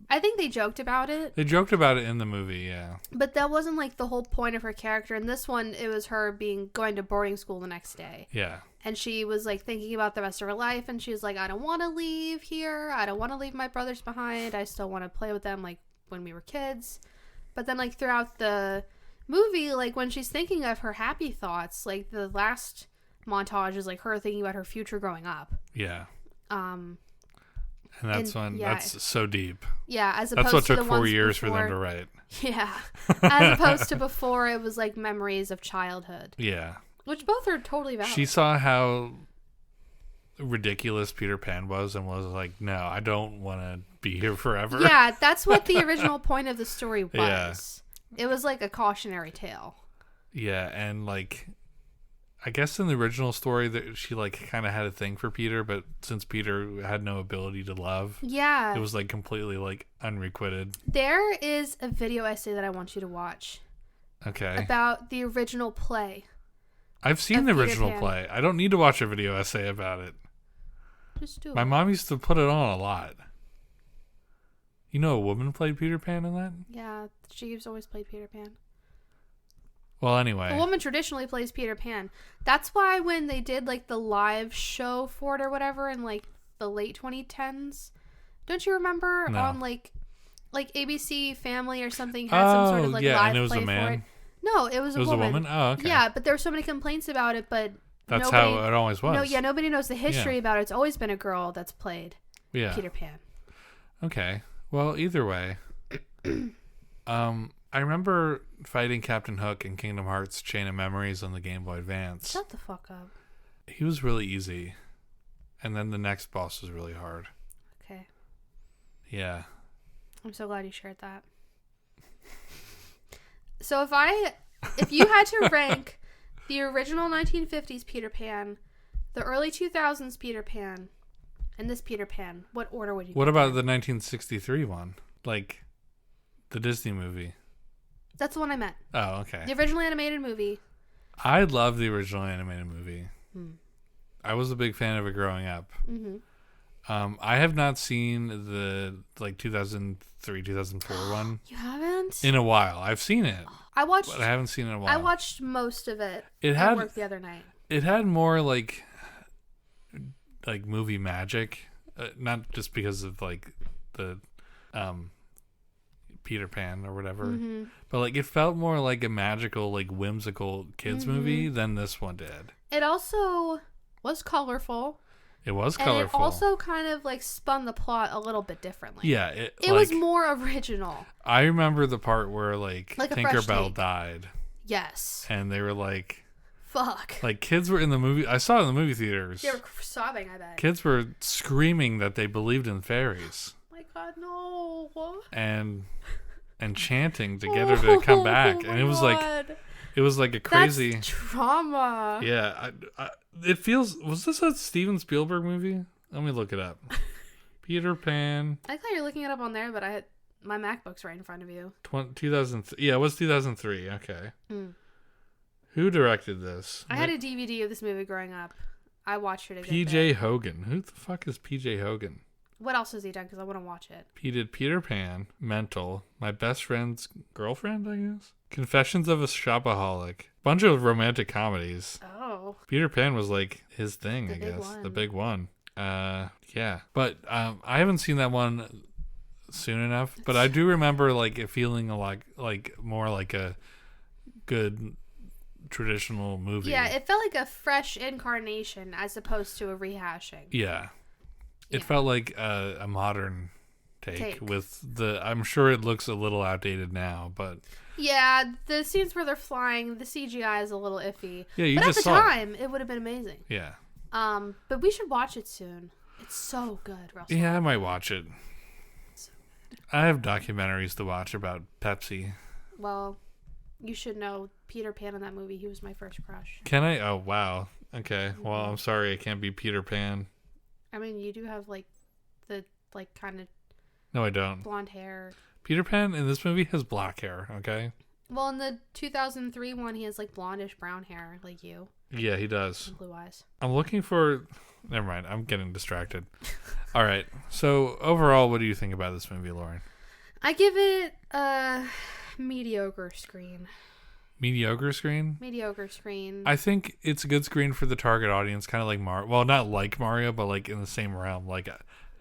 I think they joked about it. They joked about it in the movie, yeah. But that wasn't, like, the whole point of her character. In this one, it was her going to boarding school the next day. Yeah. And she was, like, thinking about the rest of her life, and she was like, I don't want to leave here. I don't want to leave my brothers behind. I still want to play with them, like, when we were kids. But then, like, throughout the movie, like, when she's thinking of her happy thoughts, like, the last montage is, like, her thinking about her future growing up. Yeah. And that's so deep. Yeah, as opposed to that's what to took 4 years for them to write. Yeah. As opposed to before, it was, like, memories of childhood. Yeah. Which both are totally valid. She saw how ridiculous Peter Pan was and was like, no, I don't want to be here forever. Yeah, that's what the original point of the story was. Yeah. It was like a cautionary tale. Yeah, and like, I guess in the original story that she like kind of had a thing for Peter, but since Peter had no ability to love, it was like completely like unrequited. There is a video essay that I want you to watch. Okay. About the original play. I've seen the original play. I don't need to watch a video essay about it. Just do it. My mom used to put it on a lot. You know a woman played Peter Pan in that? Yeah, she's always played Peter Pan. Well, anyway. A woman traditionally plays Peter Pan. That's why when they did like the live show for it or whatever in like the late 2010s, don't you remember on like ABC Family or something had some sort of like live and it was play a man. for it? No, it was It was a woman? Oh, okay. Yeah, but there were so many complaints about it, but That's how it always was. No, yeah, nobody knows the history about it. It's always been a girl that's played Peter Pan. Okay. Well, either way. I remember fighting Captain Hook in Kingdom Hearts Chain of Memories on the Game Boy Advance. Shut the fuck up. He was really easy. And then the next boss was really hard. Okay. Yeah. I'm so glad you shared that. So if you had to rank the original 1950s Peter Pan, the early 2000s Peter Pan, and this Peter Pan, what order would you What put about them? the 1963 one? Like the Disney movie? That's the one I meant. Oh, okay. The original animated movie. I love the original animated movie. I was a big fan of it growing up. Mm-hmm. I have not seen the 2003, 2004 one. You haven't? In a while. I've seen it. But I haven't seen it in a while. I watched most of it It at had work the other night. It had more like movie magic, not just because of like the Peter Pan or whatever, but like it felt more like a magical, like whimsical kids movie than this one did. It also was colorful. It was And colorful. it also kind of like spun the plot a little bit differently. Yeah, it like, was more original. I remember the part where like a fresh Tinkerbell take. died, Yes. and they were like Fuck. kids were in the movie. I saw it in the movie theaters. They were sobbing, I bet. Kids were screaming that they believed in fairies. Oh my god, no. And chanting to get her to come back, and it was like a crazy That's trauma. Yeah, it feels. Was this a Steven Spielberg movie? Let me look it up. Peter Pan. I thought you were looking it up on there, but my MacBook's right in front of you. 2000. Yeah, it was 2003. Okay. Who directed this? I had a DVD of this movie growing up. I watched it again. P.J. Hogan. Who the fuck is P.J. Hogan? What else has he done? Because I want to watch it. He did Peter Pan, Mental, My Best Friend's Girlfriend, I guess. Confessions of a Shopaholic. Bunch of romantic comedies. Oh. Peter Pan was like his thing, I guess. The big one. Yeah. But I haven't seen that one soon enough. But I do remember like it feeling like more like a good traditional movie. Yeah, it felt like a fresh incarnation as opposed to a rehashing. Yeah. It felt like a modern take with I'm sure it looks a little outdated now, but yeah, the scenes where they're flying, the CGI is a little iffy. Yeah, you but just at the saw time, it would have been amazing. Yeah. But we should watch it soon. It's so good, Russell. Yeah, I might watch it. I have documentaries to watch about Pepsi. Well, you should know Peter Pan in that movie. He was my first crush. Can I? Oh, wow. Okay. Well, I'm sorry I can't be Peter Pan. I mean, you do have like the kind of No, I don't. blonde hair. Peter Pan in this movie has black hair, okay? Well, in the 2003 one, he has like blondish brown hair, like you. Yeah, he does. And blue eyes. I'm looking for... Never mind. I'm getting distracted. All right. So, overall, what do you think about this movie, Lauren? I give it a mediocre screen. Mediocre screen? Mediocre screen. I think it's a good screen for the target audience, kind of like Mario. Well, not like Mario, but like in the same realm. Like,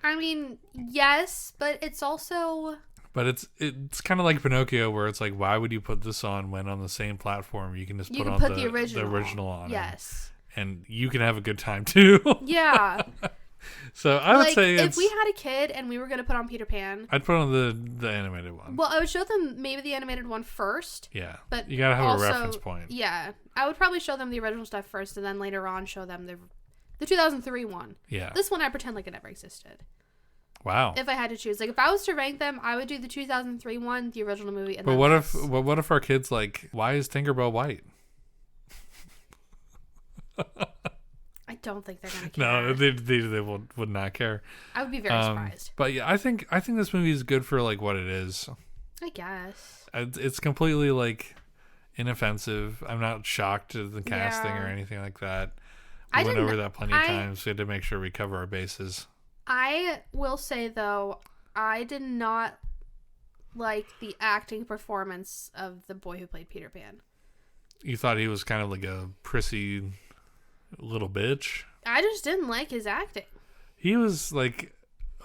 I mean, yes, but it's also... But it's kind of like Pinocchio, where it's like, why would you put this on when on the same platform you can just put on the original on? Yes. And you can have a good time too. Yeah. So I would say if we had a kid and we were going to put on Peter Pan, I'd put on the animated one. Well, I would show them maybe the animated one first. Yeah. But you gotta have also, a reference point. Yeah. I would probably show them the original stuff first and then later on show them the 2003 one. Yeah. This one I pretend like it never existed. Wow. If I had to choose, like if I was to rank them, I would do the 2003 one, the original movie, and but then what if our kids like, why is Tinkerbell white? I don't think they're gonna care. No, they would not care. I would be very surprised. But yeah, I think this movie is good for like what it is. I guess It's completely like inoffensive. I'm not shocked at the casting or anything like that. We went over that plenty of times. We had to make sure we cover our bases. I will say though, I did not like the acting performance of the boy who played Peter Pan. You thought he was kind of like a prissy little bitch? I just didn't like his acting. He was like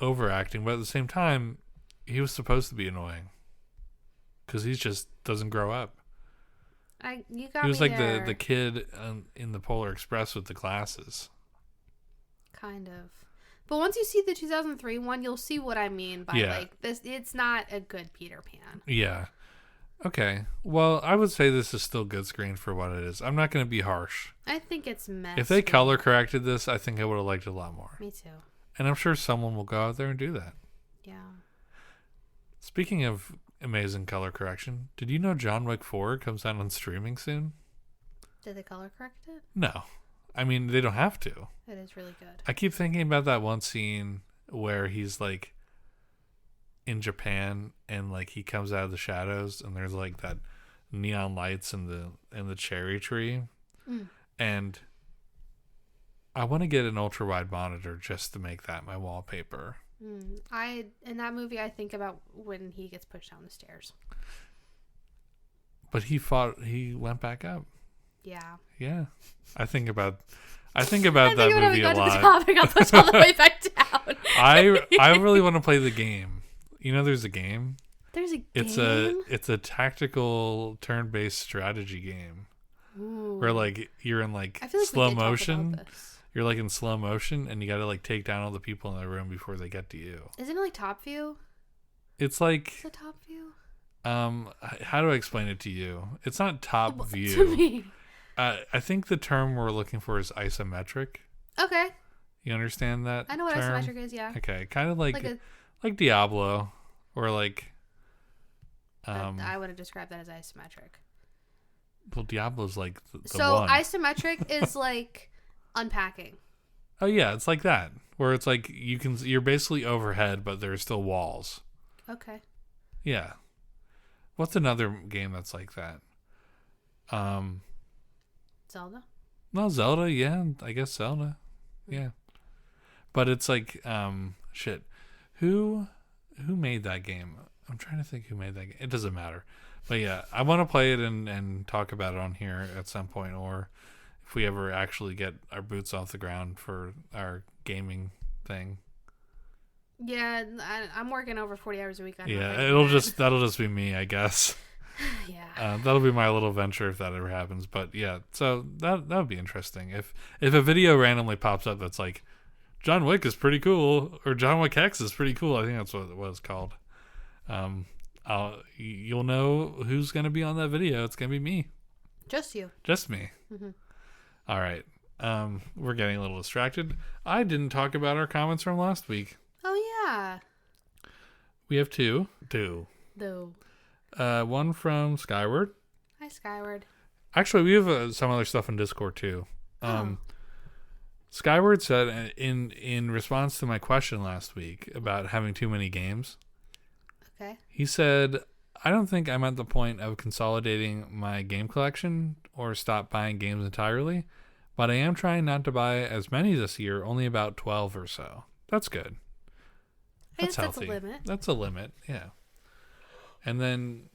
overacting, but at the same time, he was supposed to be annoying because he just doesn't grow up. You got me. He was like there. the kid in the Polar Express with the glasses. Kind of. But once you see the 2003 one, you'll see what I mean by like this. It's not a good Peter Pan. Yeah. Okay. Well, I would say this is still good screen for what it is. I'm not going to be harsh. I think it's messy. If they color corrected this, I think I would have liked it a lot more. Me too. And I'm sure someone will go out there and do that. Yeah. Speaking of amazing color correction, did you know John Wick 4 comes out on streaming soon? Did they color correct it? No. I mean, they don't have to. It is really good. I keep thinking about that one scene where he's like in Japan and like he comes out of the shadows and there's like that neon lights in the cherry tree. And I want to get an ultra wide monitor just to make that my wallpaper. In that movie I think about when he gets pushed down the stairs. But he went back up. Yeah. Yeah. I think about that movie a lot. I'll push all the way back down. I really want to play the game. You know, there's a game. There's a game. It's a tactical turn-based strategy game. Ooh. Where like you're in like slow motion. You're like in slow motion, and you got to like take down all the people in the room before they get to you. Isn't it like Top View? It's like. Is it Top View? How do I explain it to you? It's not top view. To me. I think the term we're looking for is isometric. Okay. You understand that? I know what term? isometric is, yeah. Okay, kind of like Diablo, or like. I would have described that as isometric. Well, Diablo's like the so one. Isometric is like unpacking. Oh yeah, it's like that, where it's like you're basically overhead, but there's still walls. Okay. Yeah. What's another game that's like that? Zelda? No, Zelda, yeah. I guess Zelda. Yeah. But it's like, shit. Who made that game? I'm trying to think who made that game. It doesn't matter. But yeah, I want to play it and talk about it on here at some point, or if we ever actually get our boots off the ground for our gaming thing. Yeah, I'm working over 40 hours a week. Yeah, that'll just be me, I guess. Yeah. That'll be my little venture if that ever happens. But yeah, so that would be interesting. If a video randomly pops up that's like, John Wick is pretty cool, or John Wick X is pretty cool, I think that's what it was called. You'll know who's going to be on that video. It's going to be me. Just you. Just me. Mm-hmm. All right. We're getting a little distracted. I didn't talk about our comments from last week. Oh, yeah. We have two. Though. One from Skyward. Hi, Skyward. Actually, we have some other stuff in Discord, too. Skyward said, in response to my question last week about having too many games, okay, he said, I don't think I'm at the point of consolidating my game collection or stop buying games entirely, but I am trying not to buy as many this year, only about 12 or so. That's good. That's healthy. That's a limit. That's a limit, yeah. And then,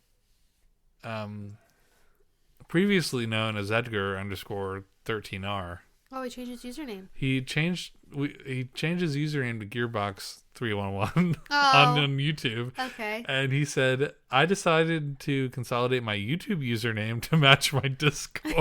previously known as Edgar_13R. Oh, he changed his username. He changed his username to Gearbox311 oh, on YouTube. Okay. And he said, I decided to consolidate my YouTube username to match my Discord.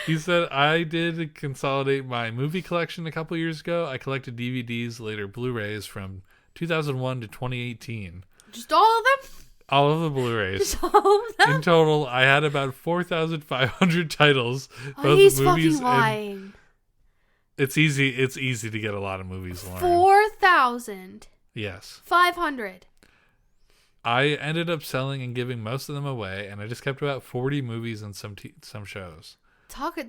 He said, I did consolidate my movie collection a couple years ago. I collected DVDs, later Blu-rays from 2001 to 2018. Just all of them? All of the Blu-rays. Just all of them? In total, I had about 4,500 titles. Oh, he's fucking lying. It's easy to get a lot of movies. 4,000. Yes. 500. 500. I ended up selling and giving most of them away, and I just kept about 40 movies and some shows.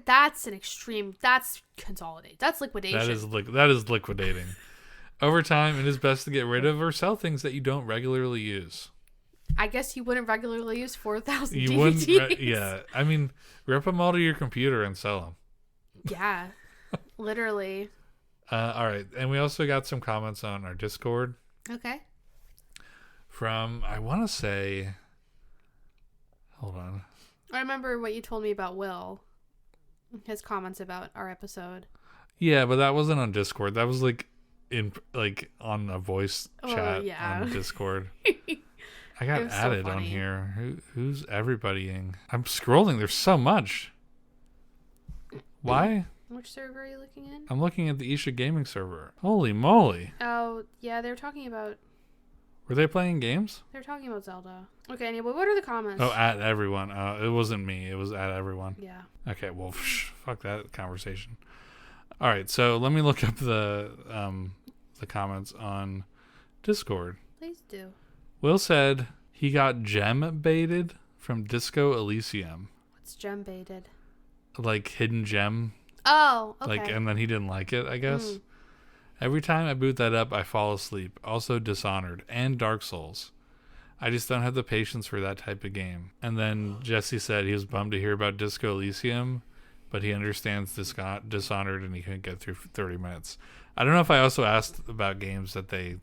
That's an extreme. That's consolidate. That's liquidation. That is liquidating. Over time, it is best to get rid of or sell things that you don't regularly use. I guess you wouldn't regularly use 4,000 DVDs. You wouldn't. Yeah, I mean, rip them all to your computer and sell them. Yeah, literally. All right, and we also got some comments on our Discord. Okay. From, I want to say, hold on. I remember what you told me about Will. His comments about our episode. Yeah, but that wasn't on Discord. That was on a voice chat on Discord. I got It was so added on funny. here. Who's everybodying? I'm scrolling. There's so much. Why? Which server are you looking at? I'm looking at the Isha Gaming server. Holy moly. Oh, yeah, they're talking about Were they playing games? Zelda. Okay, anyway, what are the comments? Oh, at everyone. It wasn't me. It was at everyone. Yeah. Okay, well, fuck that conversation. All right, so let me look up the comments on Discord. Please do. Will said he got gem baited from Disco Elysium, What's gem baited? like hidden gem, Oh, okay. like, and then he didn't like it, I guess. Every time I boot that up, I fall asleep. Also Dishonored and Dark Souls. I just don't have the patience for that type of game. And then Jesse said he was bummed to hear about Disco Elysium, but he understands Dishonored and he couldn't get through 30 minutes. I don't know if I also asked about games that they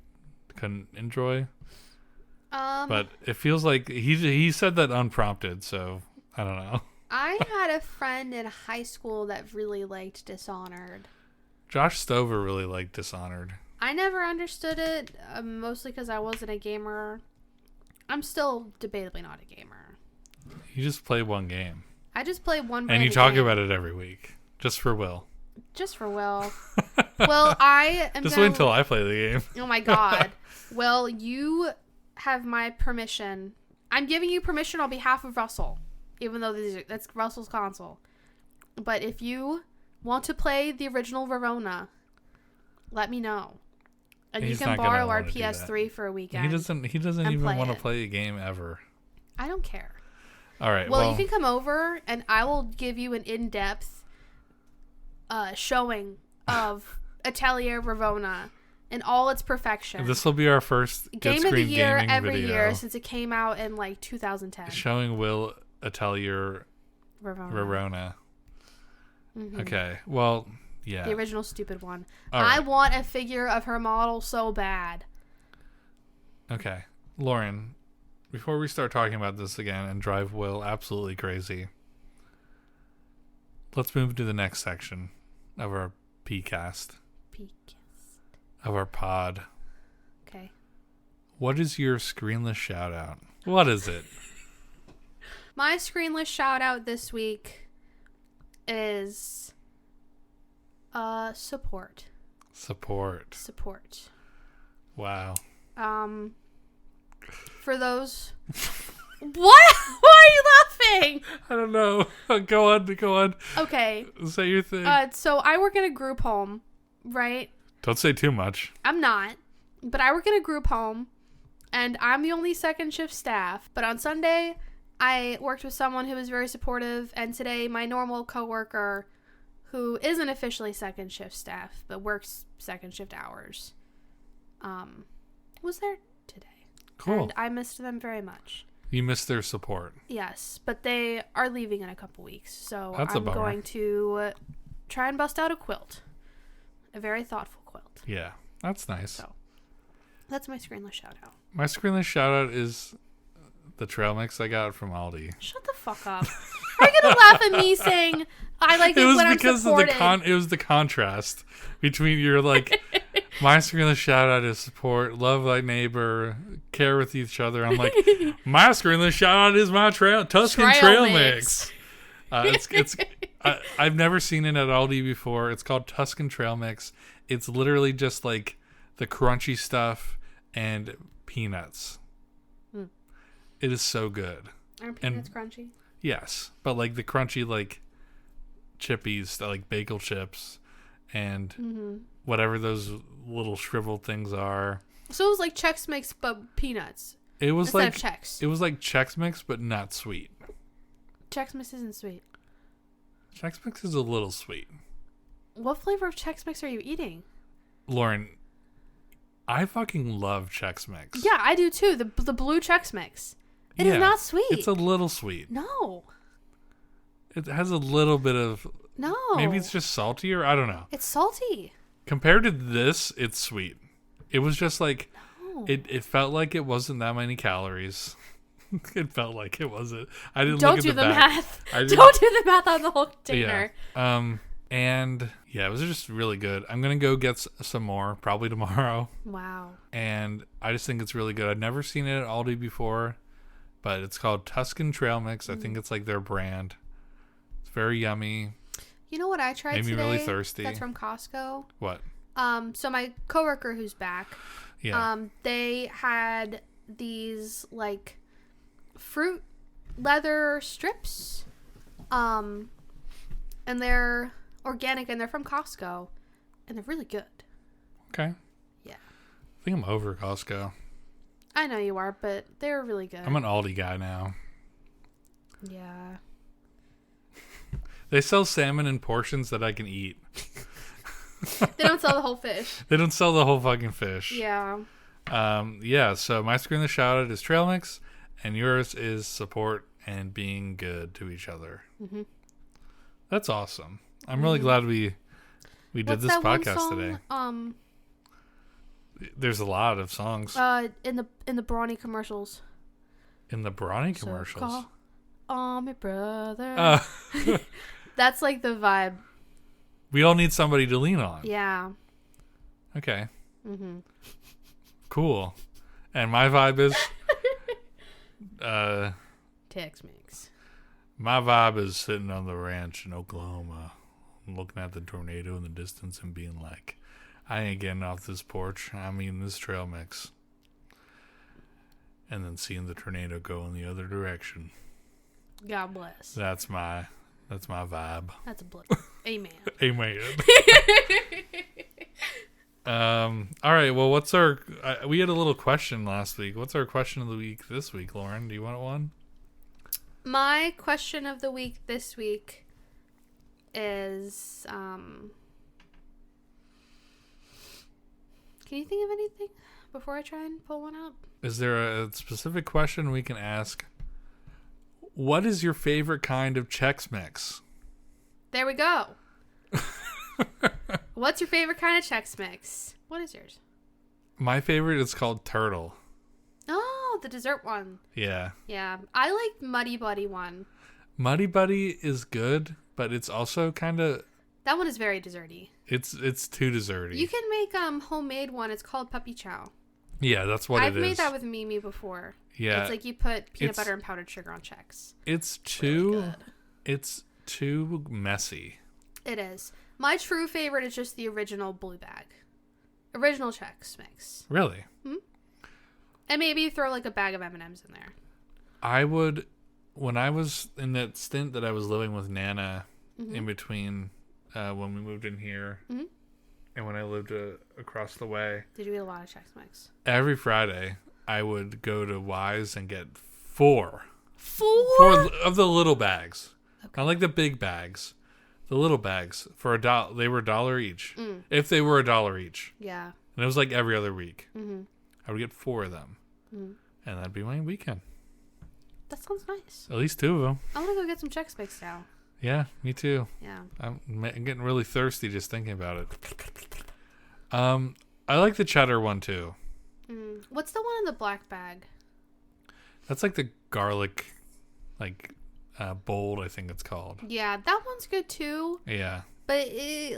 couldn't enjoy, but it feels like he said that unprompted, so I don't know. I had a friend in high school that really liked Dishonored. Josh Stover really liked Dishonored. I never understood it, mostly because I wasn't a gamer. I'm still debatably not a gamer. You just play one game. I just play one And you brand talk game. about it every week. Just for Will. Just for Will. Well, I am Just gonna... wait until I play the game. Oh my god. Well, you have my permission. I'm giving you permission on behalf of Russell. Even though that's Russell's console. But if you want to play the original Verona, let me know. And He's you can not gonna borrow our wanna do PS3 for a weekend. He doesn't and even play want to it. play a game ever. I don't care. All right. Well, you can come over and I will give you an in-depth showing of Atelier Ravona in all its perfection. This will be our first Game of the year gaming every video year since it came out in like 2010. showing Will Atelier Ravona. Verona. Mhm. Okay. Well, yeah. The original stupid one. All I right. want a figure of her model so bad. Okay. Lauren, before we start talking about this again and drive Will absolutely crazy, let's move to the next section of our PCast, Peak. of our pod. Okay. What is your screenless shout out? What is it? My screenless shout out this week is support. Support. Wow. For those What? Why are you laughing? I don't know. Go on. Okay. Say your thing. So I work in a group home, right? Don't say too much. I'm not, but I work in a group home, and I'm the only second shift staff. But on Sunday, I worked with someone who was very supportive, and today my normal coworker, who isn't officially second shift staff but works second shift hours, was there today. Cool. And I missed them very much. You missed their support. Yes, but they are leaving in a couple weeks, so That's a I'm bummer. going to try and bust out a quilt. A very thoughtful quilt. Yeah, that's nice. So, that's my screenless shout out. My screenless shout out is the trail mix I got from Aldi. Shut the fuck up. Are you gonna laugh at me saying I like it, It was when because I'm of supported? it was the contrast between your like my screenless shout out is support, love thy neighbor, care with each other. I'm like, my screenless shout out is my Tuscan trail mix. I've never seen it at Aldi before. It's called Tuscan Trail Mix. It's literally just like the crunchy stuff and peanuts. It is so good. Are peanuts crunchy? Yes, but like the crunchy like chippies, like bagel chips, and whatever those little shriveled things are. So it was like Chex Mix but peanuts. It was Instead like of Chex. It was like Chex Mix, but not sweet. Chex Mix isn't sweet. Chex Mix is a little sweet. What flavor of Chex Mix are you eating? Lauren, I fucking love Chex Mix. Yeah, I do too. The blue Chex Mix. It is not sweet. It's a little sweet. No. It has a little bit of... No. Maybe it's just saltier. I don't know. It's salty. Compared to this, it's sweet. It was just like... No. It felt like it wasn't that many calories. It felt like it wasn't. I didn't Don't look do at the back. math. I didn't- Don't do the math on the whole container. Yeah. And yeah, it was just really good. I'm going to go get some more, probably tomorrow. Wow. And I just think it's really good. I've never seen it at Aldi before, but it's called Tuscan Trail Mix. I think it's like their brand. It's very yummy. You know what I tried Made me today? really thirsty. That's from Costco. What? So my coworker who's back, Yeah. they had these like fruit leather strips, and they're organic and they're from Costco, and they're really good. Okay. Yeah. I think I'm over Costco. I know you are, but they're really good. I'm an Aldi guy now. Yeah. They sell salmon in portions that I can eat. They don't sell the whole fish. They don't sell the whole fucking fish. Yeah. Yeah, so my screen that shouted is Trail Mix, and yours is support and being good to each other. Mm-hmm. That's awesome. I'm really glad we did What's this that one podcast song? today. There's a lot of songs In the Brawny commercials. in the Brawny commercials. So call me brother. That's like the vibe. We all need somebody to lean on. Yeah. Okay. Cool. And my vibe is Tex Mix. my vibe is sitting on the ranch in Oklahoma, looking at the tornado in the distance and being like, I ain't getting off this porch. I'm eating this trail mix. And then seeing the tornado go in the other direction. God bless. That's my vibe. That's a blip. Amen. Amen. All right. Well, what's our? We had a little question last week. What's our question of the week this week, Lauren? Do you want one? My question of the week this week is, can you think of anything before I try and pull one out? Is there a specific question we can ask? What is your favorite kind of Chex Mix? There we go. What's your favorite kind of Chex Mix? What is yours? My favorite is called Turtle. Oh, the dessert one. Yeah. Yeah. I like Muddy Buddy one. Muddy Buddy is good, but it's also kind of... That one is very desserty. It's too desserty. You can make homemade one. It's called Puppy Chow. Yeah, that's what I've it is. I've made that with Mimi before. Yeah. It's like you put peanut butter and powdered sugar on Chex. It's too messy. It is. My true favorite is just the original blue bag. Original Chex Mix. Really? Hmm? And maybe throw like a bag of M&Ms in there. I would, when I was in that stint that I was living with Nana in between when we moved in here and when I lived across the way. Did you eat a lot of Chex Mix? Every Friday, I would go to Wise and get four of the little bags. Okay. Not like the big bags. The little bags for $1. They were $1 each. If they were $1 each. Yeah. And it was like every other week. I would get 4 of them. And that'd be my weekend. That sounds nice. At least 2 of them. I want to go get some Chex Mix now. Yeah, me too. Yeah. I'm getting really thirsty just thinking about it. I like the cheddar one too. What's the one in the black bag? That's like the garlic, like bold, I think it's called. Yeah, that one's good too. Yeah. But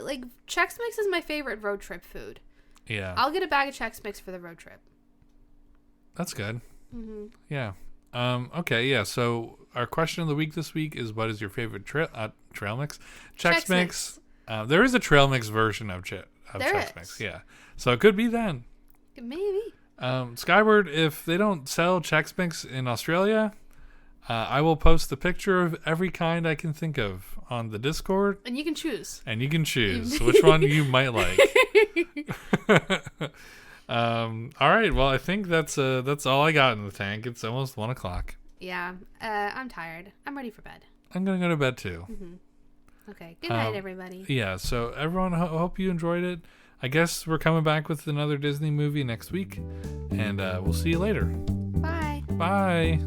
like Chex Mix is my favorite road trip food. Yeah. I'll get a bag of Chex Mix for the road trip. That's good. Yeah. Okay. Yeah. So our question of the week this week is: what is your favorite trail mix? Chex Mix. There is a trail mix version of Chex Mix. Yeah. So it could be then. Maybe. Skyward, if they don't sell Chex Mix in Australia, I will post the picture of every kind I can think of on the Discord. And you can choose. And you can choose which one you might like. All right. Well, I think that's all I got in the tank. It's almost 1:00. Yeah. I'm tired. I'm ready for bed. I'm gonna go to bed too. Okay. Good night, everybody. Yeah. So everyone, hope you enjoyed it. I guess we're coming back with another Disney movie next week, and we'll see you later. Bye. Bye.